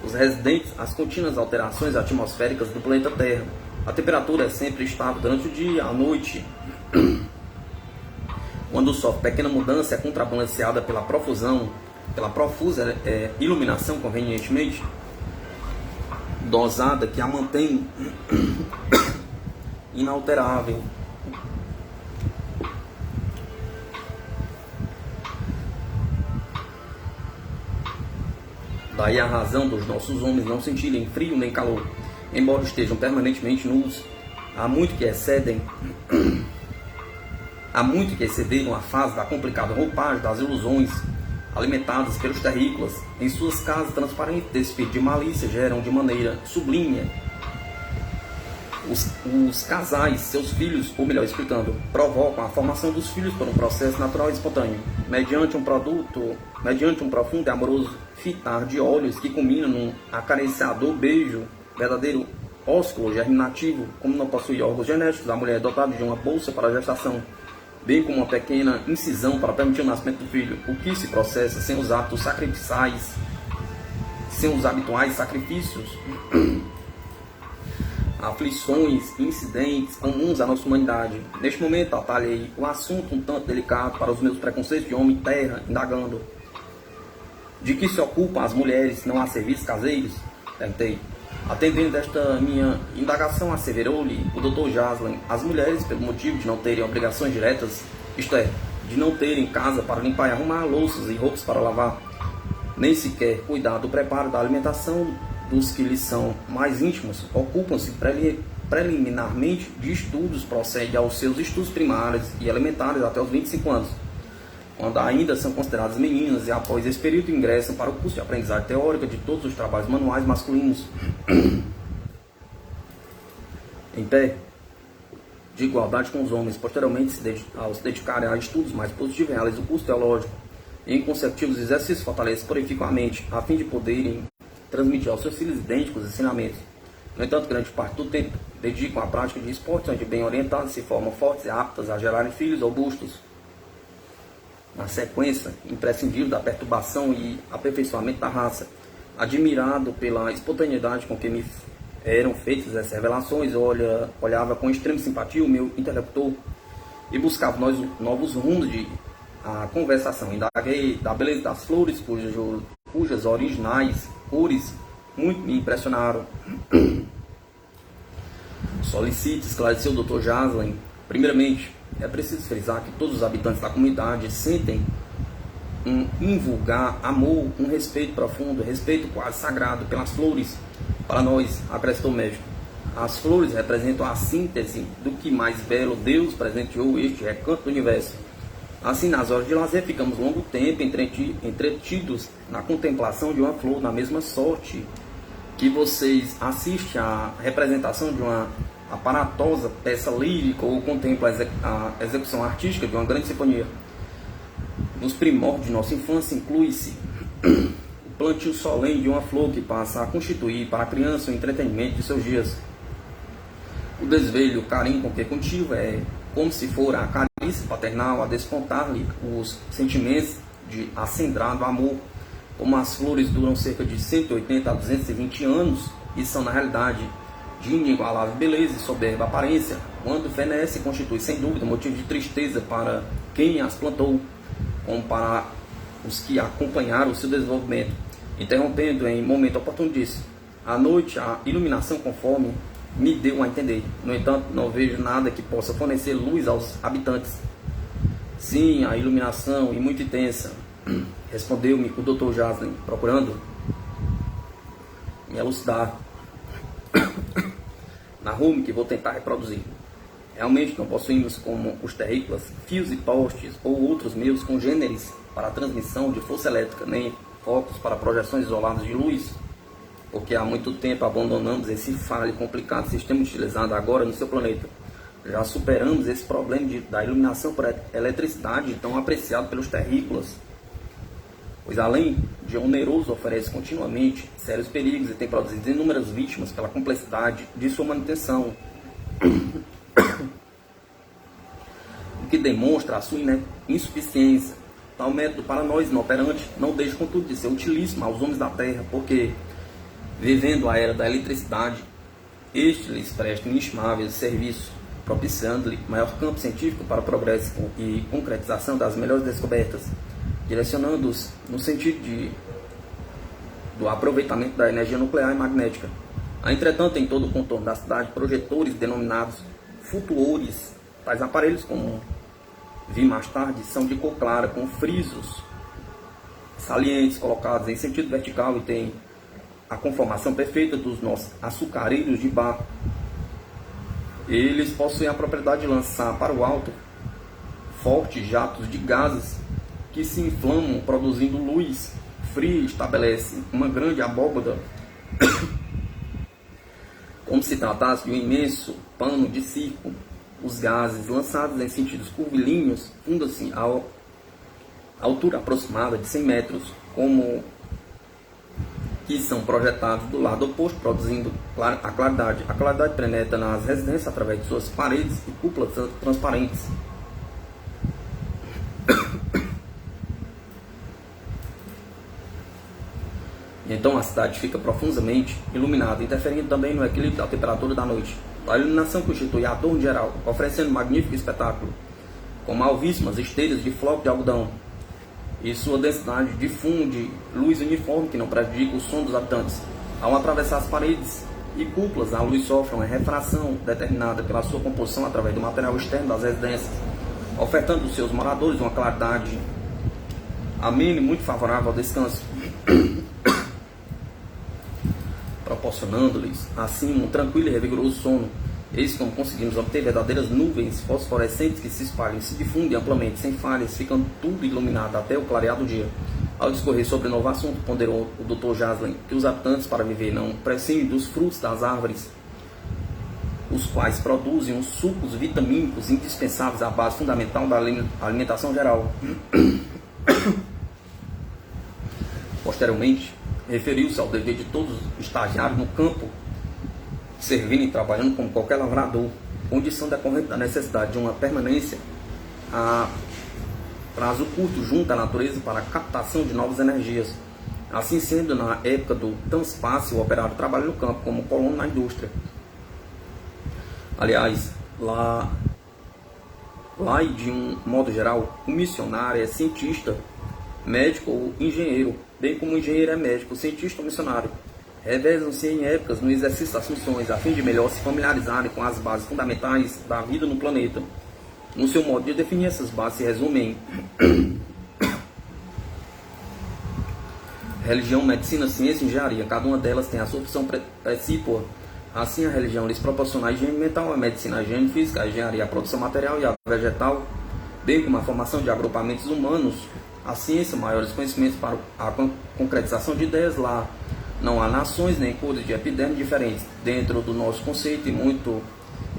os residentes as contínuas alterações atmosféricas do planeta Terra. A temperatura é sempre estável durante o dia, à noite. Quando sofre pequena mudança, é contrabalanceada pela profusa iluminação, convenientemente dosada que a mantém inalterável. Daí a razão dos nossos homens não sentirem frio nem calor, embora estejam permanentemente nus. Há muito que excederam a fase da complicada roupagem das ilusões alimentadas pelos terrícolas. Em suas casas transparentes de espírito de malícia geram de maneira sublime os casais, seus filhos, ou melhor explicando, provocam a formação dos filhos por um processo natural e espontâneo, mediante um profundo e amoroso fitar de olhos que culmina num acariciador beijo, verdadeiro ósculo germinativo. Como não possui órgãos genéticos, a mulher é dotada de uma bolsa para a gestação, bem como uma pequena incisão para permitir o nascimento do filho, o que se processa sem os habituais sacrifícios, aflições e incidentes comuns à nossa humanidade. Neste momento, atalhei o assunto um tanto delicado para os meus preconceitos de homem terra, indagando: de que se ocupam as mulheres, não há serviços caseiros? Perguntei. Atendendo esta minha indagação, asseverou-lhe o Dr. Jaslin: as mulheres, pelo motivo de não terem obrigações diretas, isto é, de não terem casa para limpar e arrumar, louças e roupas para lavar, nem sequer cuidar do preparo da alimentação dos que lhes são mais íntimos, ocupam-se preliminarmente de estudos, procedem aos seus estudos primários e elementares até os 25 anos, quando ainda são consideradas meninas, e após esse período ingressam para o curso de aprendizagem teórica de todos os trabalhos manuais masculinos, em pé, de igualdade com os homens. Posteriormente, ao se dedicarem a estudos mais positivos, realizam o curso teológico. Em consecutivos exercícios, fortalecem e purificam a mente, a fim de poderem transmitir aos seus filhos idênticos ensinamentos. No entanto, grande parte do tempo dedicam à prática de esportes, onde bem orientados se formam fortes e aptas a gerarem filhos robustos. Na sequência imprescindível da perturbação e aperfeiçoamento da raça, admirado pela espontaneidade com que me eram feitas essas revelações, olhava com extrema simpatia o meu interlocutor e buscava novos rumos de a conversação. Indaguei da beleza das flores, cujas originais cores muito me impressionaram. Solicite, esclareceu o Dr. Jaslin. Primeiramente, é preciso frisar que todos os habitantes da comunidade sentem um invulgar amor, um respeito profundo, respeito quase sagrado pelas flores. Para nós, acrescentou o médico, as flores representam a síntese do que mais belo Deus presenteou este recanto do universo. Assim, nas horas de lazer, ficamos longo tempo entretidos na contemplação de uma flor, na mesma sorte que vocês assistem à representação de uma aparatosa peça lírica ou contemplam a execução artística de uma grande sinfonia. Nos primórdios de nossa infância, inclui-se o plantio solene de uma flor que passa a constituir para a criança o entretenimento de seus dias. O desveio, o carinho com que cultiva é como se for a carícia paternal a despontar-lhe os sentimentos de acendrado amor. Como as flores duram cerca de 180 a 220 anos e são, na realidade, de inigualável beleza e soberba aparência, quando fenece, constitui sem dúvida motivo de tristeza para quem as plantou, como para os que acompanharam o seu desenvolvimento. Interrompendo em momento oportuno, disse: à noite a iluminação conforme me deu a entender. No entanto, não vejo nada que possa fornecer luz aos habitantes. Sim, a iluminação, e muito intensa, respondeu-me o Dr. Jaslin, procurando me elucidar. Narrou-me que vou tentar reproduzir. Realmente não possuímos, como os terrícolas, fios e postes ou outros meios congêneres para a transmissão de força elétrica, nem focos para projeções isoladas de luz, porque há muito tempo abandonamos esse falho e complicado sistema utilizado agora no seu planeta. Já superamos esse problema da iluminação por eletricidade tão apreciado pelos terrícolas, pois além de oneroso oferece continuamente sérios perigos e tem produzido inúmeras vítimas pela complexidade de sua manutenção, o que demonstra a sua insuficiência. Tal método para nós inoperante não deixa, contudo, de ser utilíssimo aos homens da Terra, porque, vivendo a era da eletricidade, este lhes presta inestimáveis serviços, propiciando-lhe maior campo científico para o progresso e concretização das melhores descobertas, direcionando-os no sentido do aproveitamento da energia nuclear e magnética. Há, entretanto, em todo o contorno da cidade, projetores denominados flutuores. Tais aparelhos, como vi mais tarde, são de cor clara, com frisos salientes colocados em sentido vertical e têm a conformação perfeita dos nossos açucareiros de bar. Eles possuem a propriedade de lançar para o alto fortes jatos de gases que se inflamam, produzindo luz fria. Estabelece uma grande abóbada, como se tratasse de um imenso pano de circo. Os gases, lançados em sentidos curvilíneos, fundam-se a altura aproximada de 100 metros, como que são projetados do lado oposto, produzindo a claridade. A claridade penetra nas residências através de suas paredes e cúpulas transparentes. Então a cidade fica profundamente iluminada, interferindo também no equilíbrio da temperatura da noite. A iluminação constitui a adorno geral, oferecendo um magnífico espetáculo, como alvíssimas esteiras de floco de algodão, e sua densidade difunde luz uniforme que não prejudica o som dos habitantes. Ao atravessar as paredes e cúpulas, a luz sofre uma refração determinada pela sua composição através do material externo das residências, ofertando aos seus moradores uma claridade amena e muito favorável ao descanso, proporcionando-lhes assim um tranquilo e revigoroso sono. Eis como conseguimos obter verdadeiras nuvens fosforescentes que se espalham e se difundem amplamente, sem falhas, ficando tudo iluminado até o clarear do dia. Ao discorrer sobre o novo assunto, ponderou o Dr. Jaslin que os habitantes, para viver, não prescindem dos frutos das árvores, os quais produzem os sucos vitamínicos indispensáveis à base fundamental da alimentação geral. Posteriormente, referiu-se ao dever de todos os estagiários no campo, servindo e trabalhando como qualquer lavrador, condição decorrente da necessidade de uma permanência a prazo curto junto à natureza para a captação de novas energias. Assim sendo, na época do transpasse, o operário trabalha no campo como colono na indústria. Aliás, lá e de um modo geral, o missionário é cientista, médico ou engenheiro, bem como o engenheiro é médico, cientista ou missionário. Revezam-se em épocas no exercício das funções, a fim de melhor se familiarizarem com as bases fundamentais da vida no planeta. No seu modo de definir, essas bases se resumem em religião, medicina, ciência e engenharia. Cada uma delas tem a sua opção precípua. Assim, a religião lhes proporciona a higiene mental, a medicina, a higiene física, a engenharia, a produção material e a vegetal, bem como a formação de agrupamentos humanos, a ciência, maiores conhecimentos para a concretização de ideias. Lá não há nações nem cores de epiderme diferentes. Dentro do nosso conceito e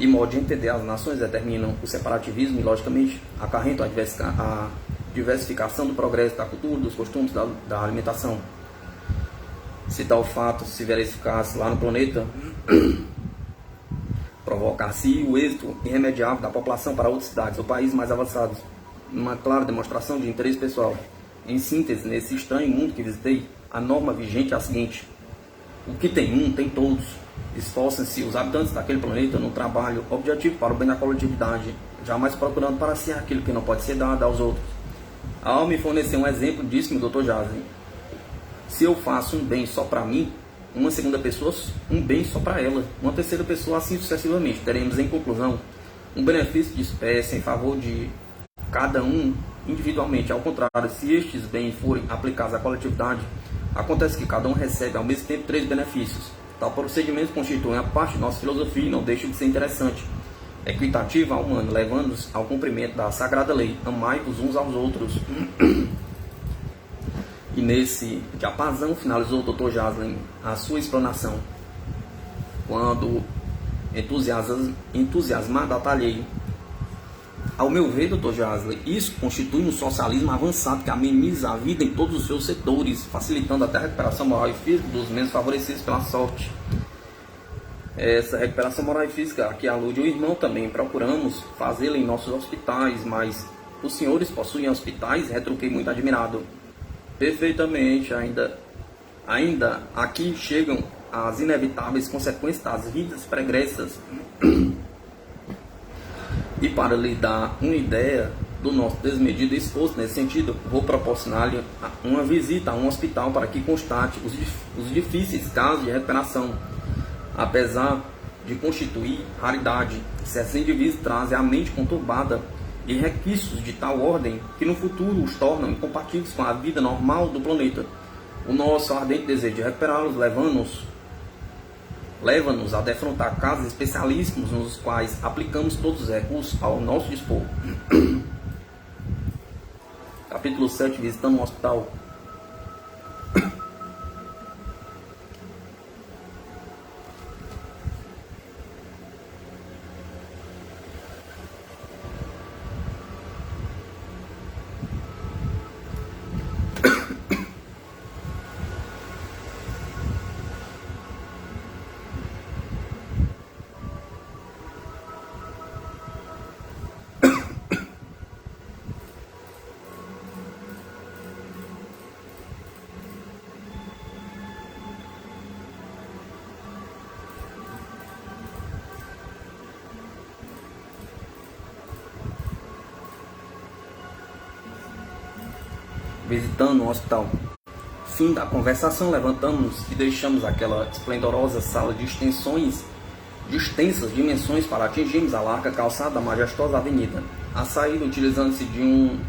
modo de entender, as nações determinam o separativismo e, logicamente, acarrentam a diversificação do progresso da cultura, dos costumes, da alimentação. Se tal fato se verificasse lá no planeta, provocar-se o êxito irremediável da população para outras cidades ou países mais avançados. Uma clara demonstração de interesse pessoal. Em síntese, nesse estranho mundo que visitei, a norma vigente é a seguinte: o que tem um, tem todos. Esforçam-se os habitantes daquele planeta no trabalho objetivo para o bem da coletividade, jamais procurando para si aquilo que não pode ser dado aos outros. Ao me fornecer um exemplo, disse-me o Dr. Jaslin: se eu faço um bem só para mim, uma segunda pessoa um bem só para ela, uma terceira pessoa assim sucessivamente, teremos em conclusão um benefício de espécie em favor de cada um individualmente. Ao contrário, se estes bens forem aplicados à coletividade, acontece que cada um recebe ao mesmo tempo 3 benefícios. Tal procedimento constitui uma parte de nossa filosofia e não deixa de ser interessante, equitativa ao humano, levando-nos ao cumprimento da sagrada lei: amai-vos uns aos outros. E nesse diapasão finalizou o Dr. Jaslin a sua explanação, quando entusiasmado atalhei: ao meu ver, Dr. Jaslin, isso constitui um socialismo avançado que ameniza a vida em todos os seus setores, facilitando até a recuperação moral e física dos menos favorecidos pela sorte. Essa recuperação moral e física a que alude o irmão também procuramos fazê-la em nossos hospitais, mas os senhores possuem hospitais? Retruquei muito admirado. Perfeitamente, ainda aqui chegam as inevitáveis consequências das vidas pregressas. E para lhe dar uma ideia do nosso desmedido esforço nesse sentido, vou proporcionar-lhe uma visita a um hospital para que constate os difíceis casos de recuperação. apesar de constituir raridade. Certos indivíduos trazem a mente conturbada e requisitos de tal ordem que no futuro os tornam incompatíveis com a vida normal do planeta. O nosso ardente desejo de recuperá-los leva-nos a defrontar casos especialíssimos nos quais aplicamos todos os recursos ao nosso dispor. Capítulo 7. Visitando um hospital. Visitando um hospital. Fim da conversação, levantamos e deixamos aquela esplendorosa sala de extensas dimensões para atingirmos a larga calçada da majestosa avenida. A saída, utilizando-se de um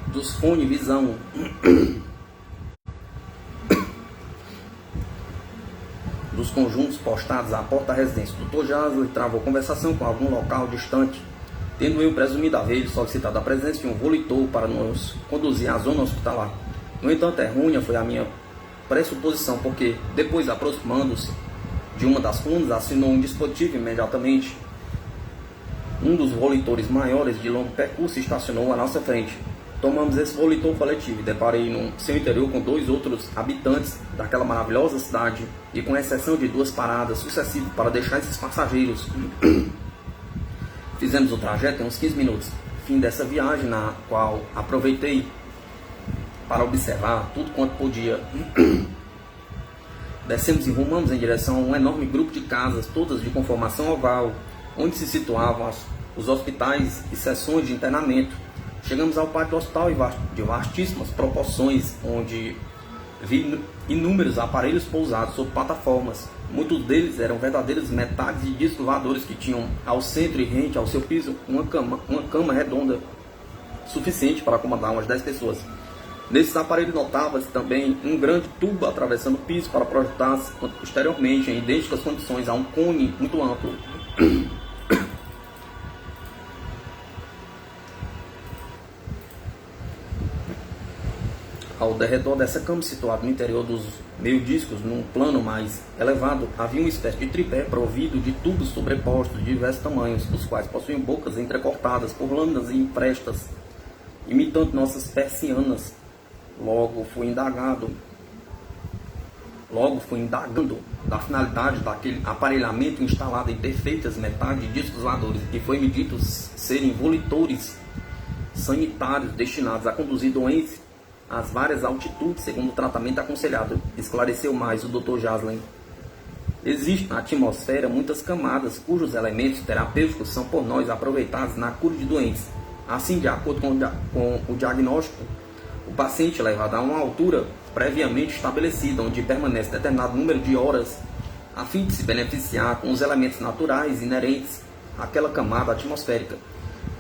dos fones visão dos conjuntos postados à porta da residência. O Dr. Jasley travou conversação com algum local distante, tendo eu presumido haver solicitado a presença de um volitor para nos conduzir à zona hospitalar. No entanto, errônea foi a minha pressuposição, porque, depois aproximando-se de uma das colunas, assinou um dispositivo imediatamente. Um dos volitores maiores de longo percurso estacionou à nossa frente. Tomamos esse volitor coletivo e deparei no seu interior com 2 outros habitantes daquela maravilhosa cidade, e com exceção de 2 paradas sucessivas para deixar esses passageiros, fizemos o trajeto em uns 15 minutos. Fim dessa viagem, na qual aproveitei para observar tudo quanto podia. Descemos e rumamos em direção a um enorme grupo de casas, todas de conformação oval, onde se situavam os hospitais e seções de internamento. Chegamos ao pátio do hospital de vastíssimas proporções, onde vi inúmeros aparelhos pousados sobre plataformas. Muitos deles eram verdadeiras metades de discos voadores que tinham ao centro e rente ao seu piso uma cama redonda suficiente para acomodar umas 10 pessoas. Nesses aparelhos notava-se também um grande tubo atravessando o piso para projetar-se posteriormente em idênticas condições a um cone muito amplo. Ao derredor dessa cama, situada no interior dos meio-discos, num plano mais elevado, havia uma espécie de tripé provido de tubos sobrepostos de diversos tamanhos, os quais possuíam bocas entrecortadas por lâminas imprestas, imitando nossas persianas. Logo fui indagando da finalidade daquele aparelhamento instalado em perfeitas metades de discos voadores, e foi-me dito serem volitores sanitários destinados a conduzir doentes às várias altitudes segundo o tratamento aconselhado. Esclareceu mais o Dr. Jasley. Existem na atmosfera muitas camadas cujos elementos terapêuticos são por nós aproveitados na cura de doentes. Assim, de acordo com o diagnóstico, o paciente é levado a uma altura previamente estabelecida, onde permanece determinado número de horas, a fim de se beneficiar com os elementos naturais inerentes àquela camada atmosférica.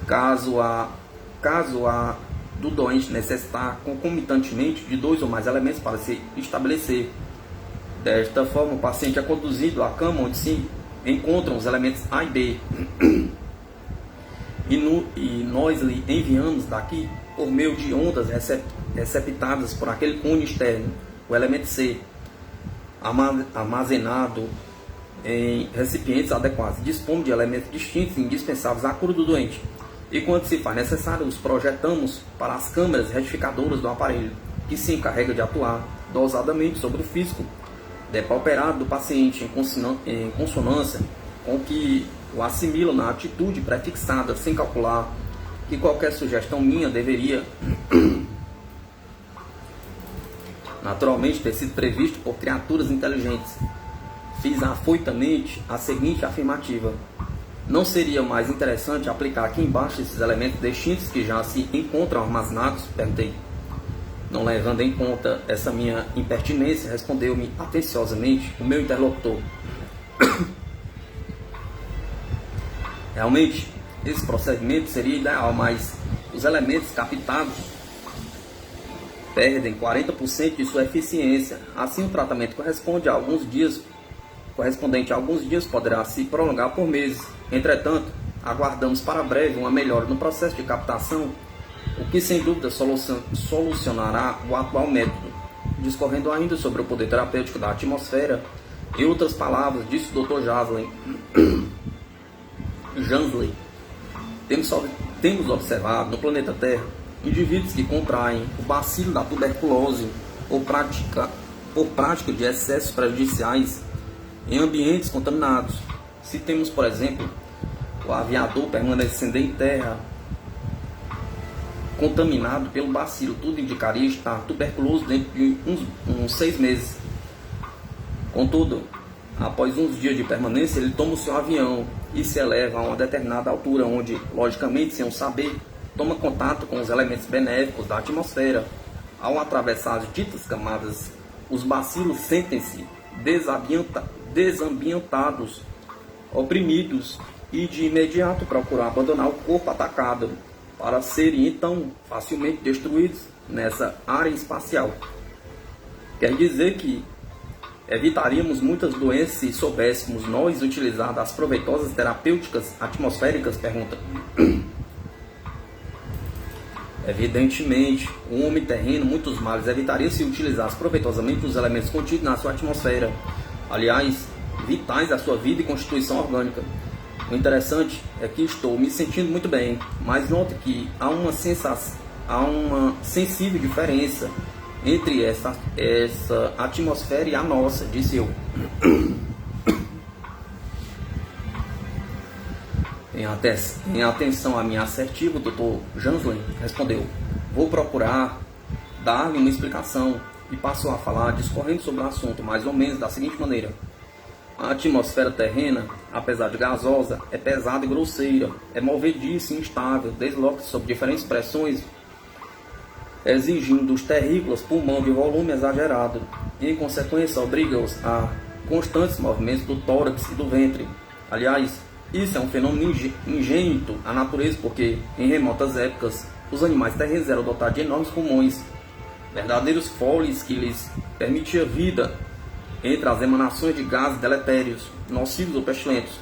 Caso a do doente necessitar concomitantemente de 2 ou mais elementos para se estabelecer. Desta forma, o paciente é conduzido à cama onde se encontram os elementos A e B, e nós lhe enviamos daqui, por meio de ondas receptadas por aquele cone externo, o elemento C, armazenado em recipientes adequados. Dispomos de elementos distintos e indispensáveis à cura do doente, e quando se faz necessário, os projetamos para as câmeras retificadoras do aparelho, que se encarrega de atuar dosadamente sobre o físico depauperado do paciente, em consonância com que o assimila na atitude prefixada, sem calcular que qualquer sugestão minha deveria naturalmente ter sido previsto por criaturas inteligentes. Fiz afoitamente a seguinte afirmativa: não seria mais interessante aplicar aqui embaixo esses elementos distintos que já se encontram armazenados? Perguntei. Não levando em conta essa minha impertinência, respondeu-me atenciosamente o meu interlocutor: Realmente, esse procedimento seria ideal, mas os elementos captados perdem 40% de sua eficiência. Assim, o tratamento correspondente a alguns dias poderá se prolongar por meses. Entretanto, aguardamos para breve uma melhora no processo de captação, o que sem dúvida solucionará o atual método. Discorrendo ainda sobre o poder terapêutico da atmosfera, em outras palavras, disse o Dr. Jansley, temos observado no planeta Terra indivíduos que contraem o bacilo da tuberculose por prática de excessos prejudiciais em ambientes contaminados. Se temos, por exemplo, o aviador permanecendo em terra contaminado pelo bacilo, tudo indicaria estar tuberculoso dentro de uns 6 meses. Contudo, após uns dias de permanência, ele toma o seu avião e se eleva a uma determinada altura, onde, logicamente, sem o saber, toma contato com os elementos benéficos da atmosfera. Ao atravessar as ditas camadas, os bacilos sentem-se desambientados, oprimidos e de imediato procuram abandonar o corpo atacado, para serem então facilmente destruídos nessa área espacial. Quer dizer que evitaríamos muitas doenças se soubéssemos nós utilizar das proveitosas terapêuticas atmosféricas? Pergunta. Evidentemente, o homem terreno, muitos males, evitaria se utilizasse proveitosamente os elementos contidos na sua atmosfera, aliás, vitais à sua vida e constituição orgânica. O interessante é que estou me sentindo muito bem, mas note que há uma sensível diferença entre essa atmosfera e a nossa, disse eu. Em atenção à minha assertiva, o Dr. Jansley respondeu: vou procurar dar-lhe uma explicação, e passou a falar, discorrendo sobre o assunto, mais ou menos da seguinte maneira: a atmosfera terrena, apesar de gasosa, é pesada e grosseira, é movediça e instável, desloca-se sob diferentes pressões, exigindo dos terrícolas pulmão de volume exagerado, e em consequência obriga-os a constantes movimentos do tórax e do ventre. Aliás, isso é um fenômeno ingênito à natureza, porque em remotas épocas os animais terrenos eram dotados de enormes pulmões, verdadeiros foles que lhes permitia vida entre as emanações de gases deletérios, nocivos ou pestilentos.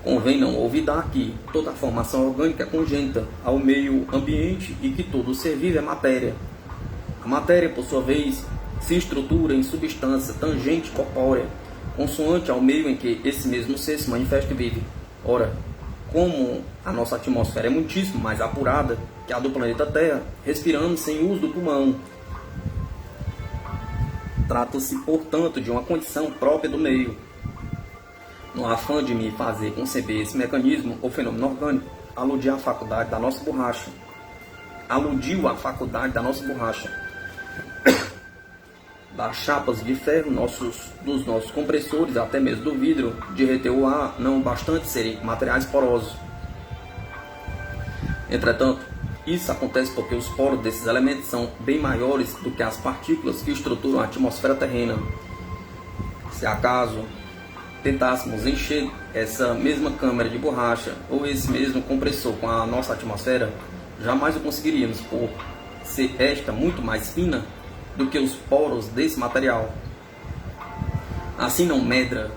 Convém não olvidar que toda a formação orgânica é congênita ao meio ambiente e que todo ser vivo é matéria. A matéria, por sua vez, se estrutura em substância tangente corpórea, consoante ao meio em que esse mesmo ser se manifesta e vive. Ora, como a nossa atmosfera é muitíssimo mais apurada que a do planeta Terra, respiramos sem uso do pulmão. Trata-se, portanto, de uma condição própria do meio. No afã de me fazer conceber esse mecanismo ou fenômeno orgânico, aludiu à faculdade da nossa borracha. Das chapas de ferro, dos nossos compressores, até mesmo do vidro, de reter o ar, não bastante serem materiais porosos. Entretanto, isso acontece porque os poros desses elementos são bem maiores do que as partículas que estruturam a atmosfera terrena. Se acaso tentássemos encher essa mesma câmara de borracha ou esse mesmo compressor com a nossa atmosfera, jamais o conseguiríamos, por ser esta muito mais fina do que os poros desse material. Assim não medra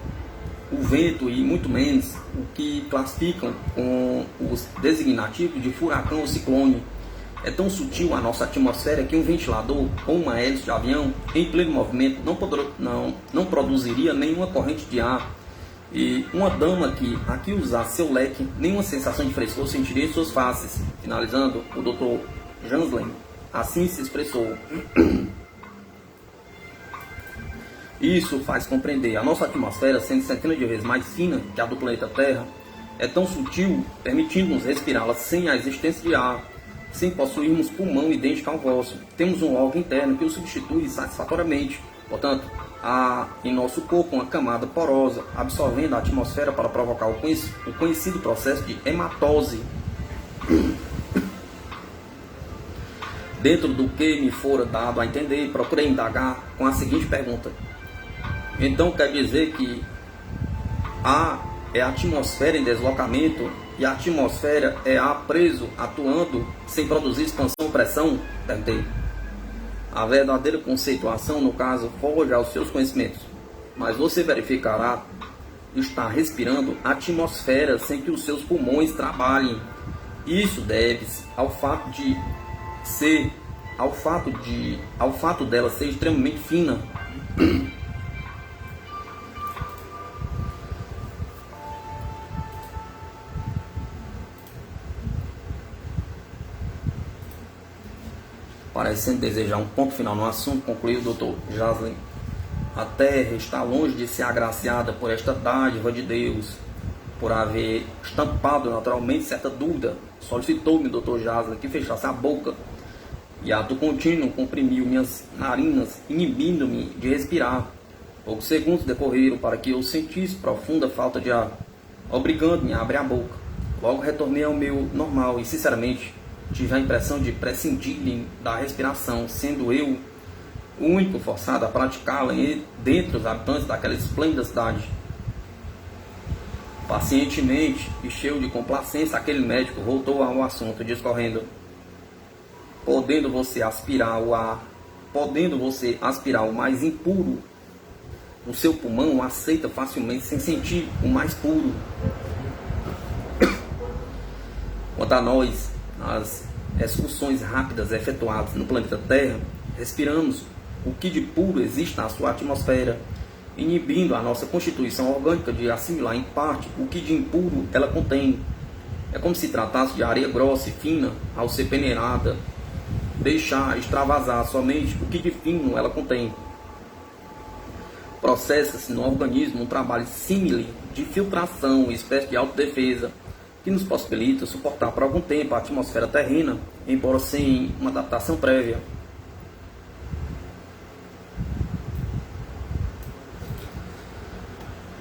o vento e muito menos o que classificam com os designativos de furacão ou ciclone. É tão sutil a nossa atmosfera que um ventilador ou uma hélice de avião em pleno movimento não produziria nenhuma corrente de ar, e uma dama que aqui usasse seu leque, nenhuma sensação de frescor sentiria em suas faces. Finalizando, o Dr. Jansley assim se expressou: isso faz compreender a nossa atmosfera, sendo centenas de vezes mais fina que a do planeta Terra, é tão sutil, permitindo-nos respirá-la sem a existência de ar, sem possuirmos pulmão idêntico ao vosso. Temos um órgão interno que o substitui satisfatoriamente. Portanto, há em nosso corpo uma camada porosa, absorvendo a atmosfera para provocar o conhecido processo de hematose. Dentro do que me fora dado a entender, procurei indagar com a seguinte pergunta: então quer dizer que há é a atmosfera em deslocamento e a atmosfera é ar preso, atuando sem produzir expansão ou pressão? Perguntei. A verdadeira conceituação, no caso, foge aos seus conhecimentos, mas você verificará estar respirando atmosfera sem que os seus pulmões trabalhem. Isso deve-se ao fato dela ser extremamente fina. Parecendo desejar um ponto final no assunto, concluiu o Dr. Jaslin. A terra está longe de ser agraciada por esta dádiva de Deus, por haver estampado naturalmente certa dúvida. Solicitou-me o Dr. Jaslin que fechasse a boca, e ato contínuo comprimiu minhas narinas, inibindo-me de respirar. Poucos segundos decorreram para que eu sentisse profunda falta de ar, obrigando-me a abrir a boca. Logo retornei ao meu normal e, sinceramente, tive a impressão de prescindir da respiração, sendo eu o único forçado a praticá-la dentre os habitantes daquela esplêndida cidade. Pacientemente e cheio de complacência, aquele médico voltou ao assunto, discorrendo: podendo você aspirar o mais impuro, o seu pulmão aceita facilmente sem sentir o mais puro. Quanto a nós, nas excursões rápidas efetuadas no planeta Terra, respiramos o que de puro existe na sua atmosfera, inibindo a nossa constituição orgânica de assimilar em parte o que de impuro ela contém. É como se tratasse de areia grossa e fina, ao ser peneirada, deixar extravasar somente o que de fino ela contém. Processa-se no organismo um trabalho símile de filtração, espécie de autodefesa, que nos possibilita suportar por algum tempo a atmosfera terrena, embora sem uma adaptação prévia.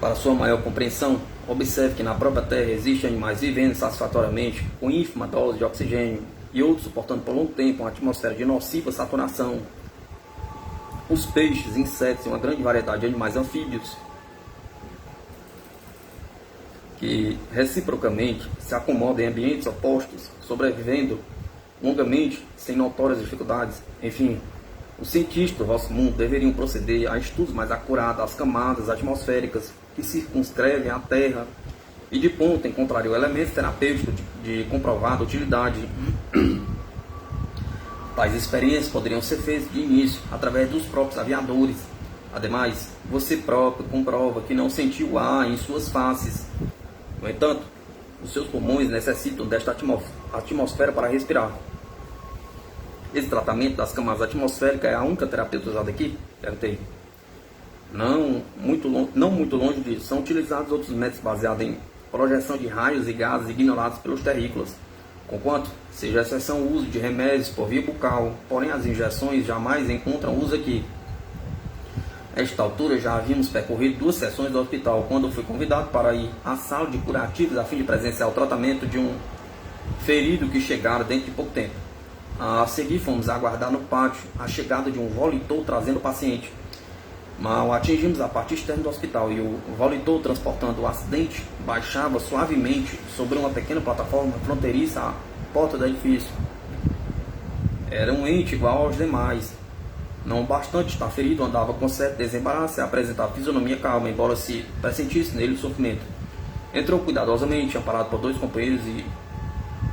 Para sua maior compreensão, observe que na própria Terra existem animais vivendo satisfatoriamente com ínfima dose de oxigênio e outros suportando por longo tempo uma atmosfera de nociva saturação. Os peixes, insetos e uma grande variedade de animais anfíbios que reciprocamente se acomodam em ambientes opostos, sobrevivendo longamente sem notórias dificuldades. Enfim, os cientistas do vosso mundo deveriam proceder a estudos mais acurados das camadas atmosféricas que circunscrevem a Terra e de ponto encontrariam elementos terapêuticos de comprovada utilidade. Tais experiências poderiam ser feitas de início através dos próprios aviadores. Ademais, você próprio comprova que não sentiu o ar em suas faces. No entanto, os seus pulmões necessitam desta atmosfera para respirar. Esse tratamento das camadas atmosféricas é a única terapêutica usada aqui? Perguntei. Não muito longe disso. São utilizados outros métodos baseados em projeção de raios e gases ignorados pelos terrícolas, conquanto seja exceção o uso de remédios por via bucal, porém as injeções jamais encontram uso aqui. A esta altura já havíamos percorrido 2 sessões do hospital, quando fui convidado para ir à sala de curativos a fim de presenciar o tratamento de um ferido que chegara dentro de pouco tempo. A seguir fomos aguardar no pátio a chegada de um volitor trazendo o paciente. Mal atingimos a parte externa do hospital e o volitor transportando o acidente baixava suavemente sobre uma pequena plataforma fronteiriça à porta do edifício. Era um ente igual aos demais. Não bastante estar ferido, andava com certo desembaraço e apresentava fisionomia calma, embora se pressentisse nele o sofrimento. Entrou cuidadosamente, amparado por 2 companheiros, e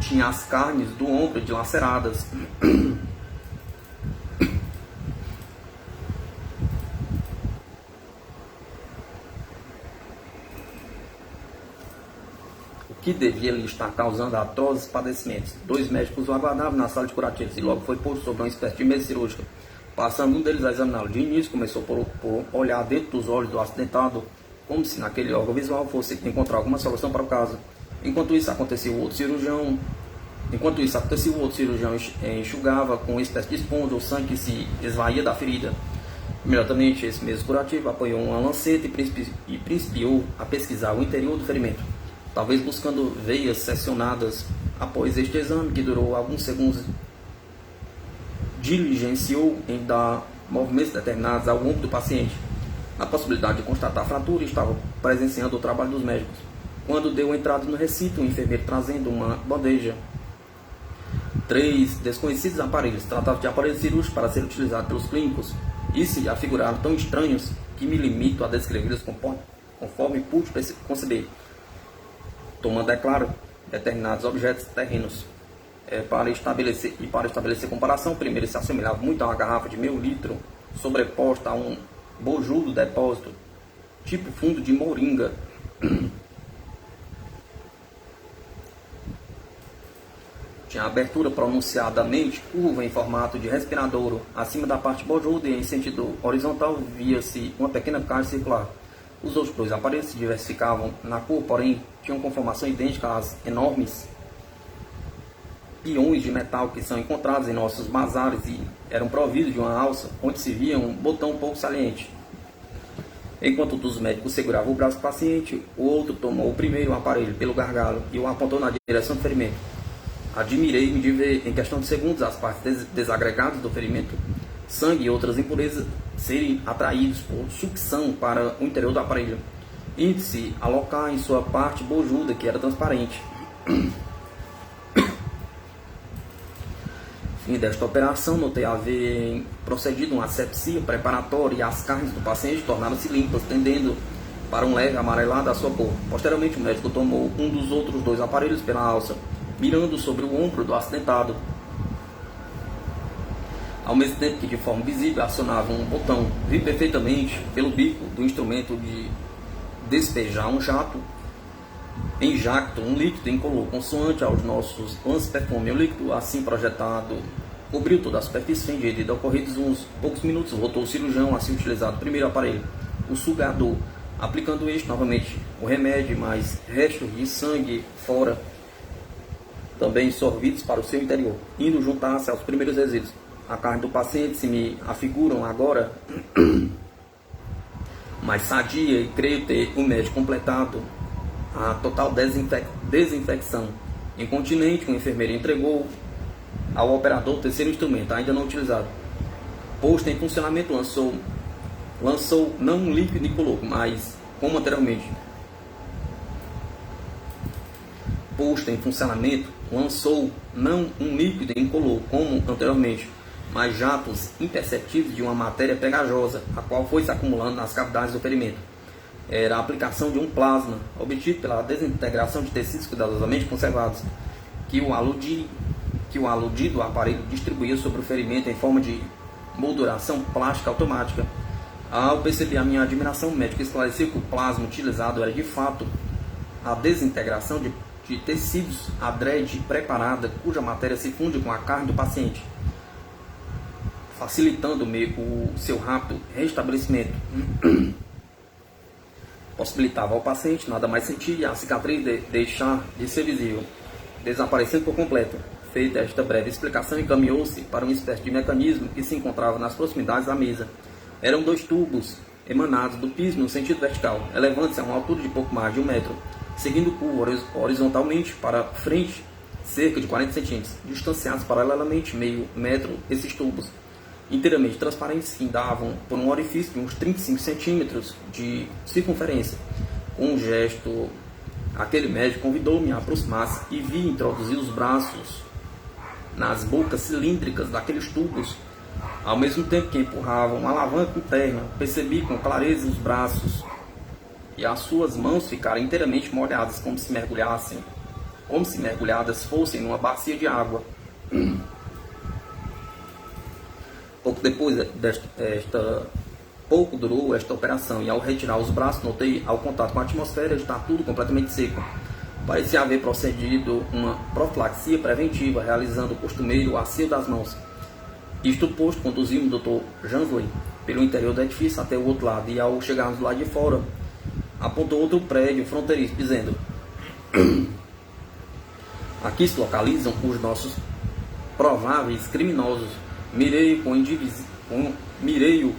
tinha as carnes do ombro dilaceradas. O que devia lhe estar causando atrozes padecimentos. 2 médicos o aguardavam na sala de curativos e logo foi posto sobre uma espécie de mesa cirúrgica. Passando um deles a examiná-lo. De início começou por olhar dentro dos olhos do acidentado, como se naquele órgão visual fosse encontrar alguma solução para o caso. Enquanto isso acontecia, o outro cirurgião enxugava com uma espécie de esponja o sangue que se esvaía da ferida. Imediatamente, esse mesmo curativo apoiou uma lanceta e principiou a pesquisar o interior do ferimento, talvez buscando veias seccionadas. Após este exame, que durou alguns segundos, diligenciou em dar movimentos determinados ao ombro do paciente. Na possibilidade de constatar a fratura, estava presenciando o trabalho dos médicos. Quando deu entrada no recinto, um enfermeiro trazendo uma bandeja 3 desconhecidos aparelhos. Tratavam de aparelhos cirúrgicos para serem utilizados pelos clínicos e se afiguraram tão estranhos que me limito a descrevê-los conforme pude conceber, tomando, é claro, determinados objetos terrenos. Para estabelecer comparação, primeiro se assemelhava muito a uma garrafa de meio litro sobreposta a um bojudo depósito, tipo fundo de moringa. Tinha abertura pronunciadamente curva em formato de respiradouro. Acima da parte bojuda e em sentido horizontal via-se uma pequena caixa circular. Os outros dois aparelhos se diversificavam na cor, porém tinham conformação idêntica às enormes peões de metal que são encontrados em nossos bazares e eram providos de uma alça onde se via um botão pouco saliente. Enquanto um dos médicos segurava o braço do paciente, o outro tomou o primeiro aparelho pelo gargalo e o apontou na direção do ferimento. Admirei-me de ver, em questão de segundos, as partes desagregadas do ferimento, sangue e outras impurezas serem atraídos por sucção para o interior do aparelho, e se alocar em sua parte bojuda, que era transparente. Fim desta operação, notei haver procedido uma asepsia preparatória e as carnes do paciente tornaram-se limpas, tendendo para um leve amarelado a sua cor. Posteriormente, o médico tomou um dos outros dois aparelhos pela alça, mirando sobre o ombro do acidentado, ao mesmo tempo que de forma visível acionava um botão. Vi perfeitamente pelo bico do instrumento de despejar um jato em jacto, um líquido incolor, consoante aos nossos lança-perfume. O líquido assim projetado cobriu toda a superfície fendida e, decorridos uns poucos minutos, voltou o cirurgião assim utilizado o primeiro aparelho, o sugador, aplicando este novamente o remédio, mais restos de sangue fora, também sorvidos para o seu interior, indo juntar-se aos primeiros resíduos. A carne do paciente se me afiguram agora mais sadia e creio ter o médico completado a total desinfecção. Incontinente, o enfermeiro entregou ao operador o terceiro instrumento, ainda não utilizado. Posto em funcionamento, lançou não um líquido incolor, mas como anteriormente. Posto em funcionamento, lançou não um líquido incolor, como anteriormente, mas jatos imperceptíveis de uma matéria pegajosa, a qual foi se acumulando nas cavidades do ferimento. Era a aplicação de um plasma, obtido pela desintegração de tecidos cuidadosamente conservados, que o aludido aparelho distribuía sobre o ferimento em forma de molduração plástica automática. Ao perceber a minha admiração, o médico esclareceu que o plasma utilizado era de fato a desintegração de tecidos adrede preparada, cuja matéria se funde com a carne do paciente, facilitando-me o seu rápido restabelecimento. Possibilitava ao paciente nada mais sentir e a cicatriz deixar de ser visível, desaparecendo por completo. Feita esta breve explicação, encaminhou-se para uma espécie de mecanismo que se encontrava nas proximidades da mesa. Eram 2 tubos emanados do piso no sentido vertical, elevando-se a uma altura de pouco mais de 1 metro, seguindo curva horizontalmente para frente, cerca de 40 centímetros, distanciados paralelamente meio metro. Esses tubos, inteiramente transparentes, findavam por um orifício de uns 35 centímetros de circunferência. Com um gesto, aquele médico convidou-me a aproximar-se e vi introduzir os braços nas bocas cilíndricas daqueles tubos, ao mesmo tempo que empurravam uma alavanca interna. Percebi com clareza os braços e as suas mãos ficaram inteiramente molhadas, como se mergulhadas fossem numa bacia de água. Pouco durou esta operação, e ao retirar os braços, notei ao contato com a atmosfera estar tudo completamente seco. Parecia haver procedido uma profilaxia preventiva, realizando o costumeiro asseio das mãos. Isto posto, conduzimos o Dr. Jansley pelo interior do edifício até o outro lado, e ao chegarmos do lado de fora, apontou outro prédio fronteiriço, dizendo: aqui se localizam os nossos prováveis criminosos. Mirei-o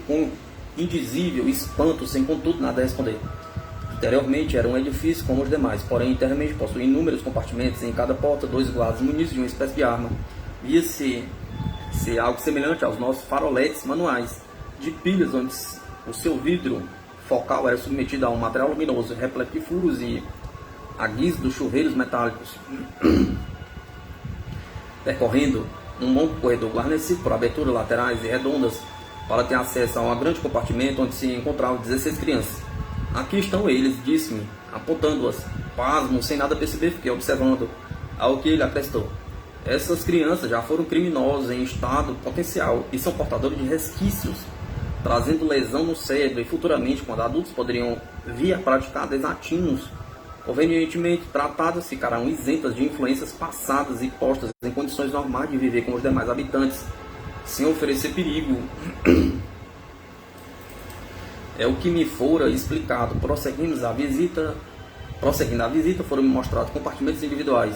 com indizível espanto, sem contudo nada a responder. Interiormente era um edifício como os demais, porém internamente possuía inúmeros compartimentos, e em cada porta 2 guardas munidos de uma espécie de arma. Via-se algo semelhante aos nossos faroletes manuais, de pilhas onde o seu vidro focal era submetido a um material luminoso, repleto de furos e a guisa dos chuveiros metálicos, percorrendo um longo corredor guarnecido por aberturas laterais e redondas para ter acesso a um grande compartimento onde se encontravam 16 crianças. Aqui estão eles, disse-me, apontando-as. Pasmo, sem nada perceber, fiquei observando, ao que ele acrescentou. Essas crianças já foram criminosos em estado potencial e são portadores de resquícios, trazendo lesão no cérebro, e futuramente, quando adultos poderiam vir a praticar desatinos convenientemente tratadas, ficarão isentas de influências passadas e postas em condições normais de viver com os demais habitantes, sem oferecer perigo. É o que me fora explicado. Prosseguindo a visita, foram-me mostrados compartimentos individuais,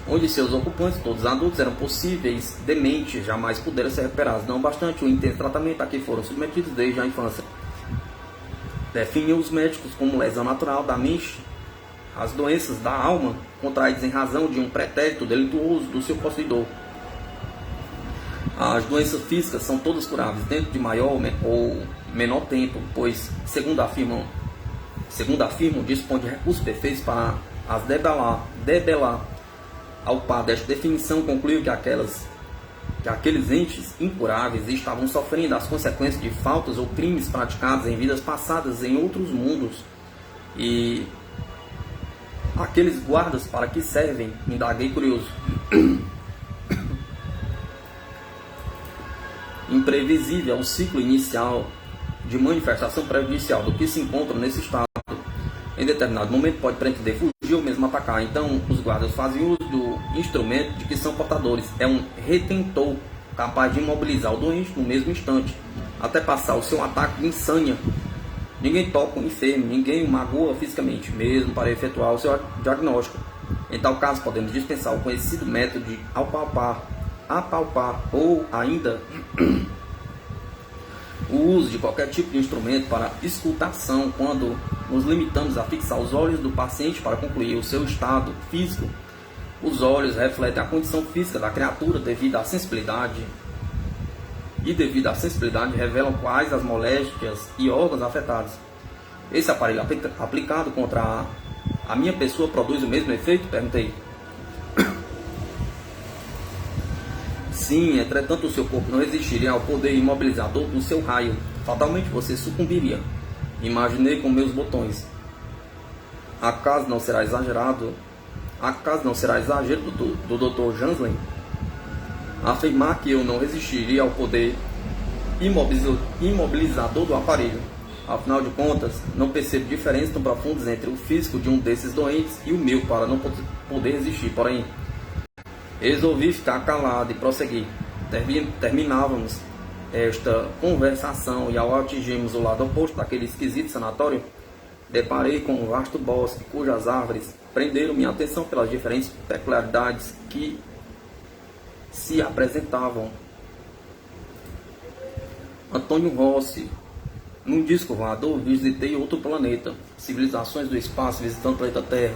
onde seus ocupantes, todos adultos, eram possíveis dementes, jamais puderam ser recuperados. Não bastante o intenso tratamento a que foram submetidos desde a infância. Definem os médicos como lesão natural da mente as doenças da alma contraídas em razão de um pretérito delituoso do seu possuidor. As doenças físicas são todas curáveis dentro de maior ou menor tempo, pois, segundo afirmam, dispõe de recursos perfeitos para as debelar. Ao par desta definição, concluiu que aqueles entes incuráveis estavam sofrendo as consequências de faltas ou crimes praticados em vidas passadas em outros mundos. E aqueles guardas para que servem? Indaguei curioso. Imprevisível é o ciclo inicial de manifestação prejudicial do que se encontra nesse estado. Em determinado momento pode pretender fugir ou mesmo atacar. Então os guardas fazem uso do instrumento de que são portadores. É um retentor capaz de imobilizar o doente no mesmo instante, até passar o seu ataque de insânia. Ninguém toca o enfermo, ninguém o magoa fisicamente, mesmo para efetuar o seu diagnóstico. Em tal caso, podemos dispensar o conhecido método de apalpar ou ainda o uso de qualquer tipo de instrumento para escutação, quando nos limitamos a fixar os olhos do paciente para concluir o seu estado físico. Os olhos refletem a condição física da criatura devido à sensibilidade, revelam quais as moléstias e órgãos afetados. Esse aparelho aplicado contra a minha pessoa produz o mesmo efeito? Perguntei. Sim, entretanto o seu corpo não resistiria ao poder imobilizador do seu raio. Fatalmente você sucumbiria. Imaginei com meus botões. Acaso não será exagero do Dr. Jansen afirmar que eu não resistiria ao poder imobilizador do aparelho? Afinal de contas, não percebo diferença tão profundas entre o físico de um desses doentes e o meu para não poder resistir. Porém, resolvi ficar calado e prosseguir. Terminávamos esta conversação e, ao atingirmos o lado oposto daquele esquisito sanatório, deparei com um vasto bosque cujas árvores prenderam minha atenção pelas diferentes peculiaridades que se apresentavam. Antônio Rossi. Num disco voador visitei outro planeta. Civilizações do espaço visitando o planeta Terra.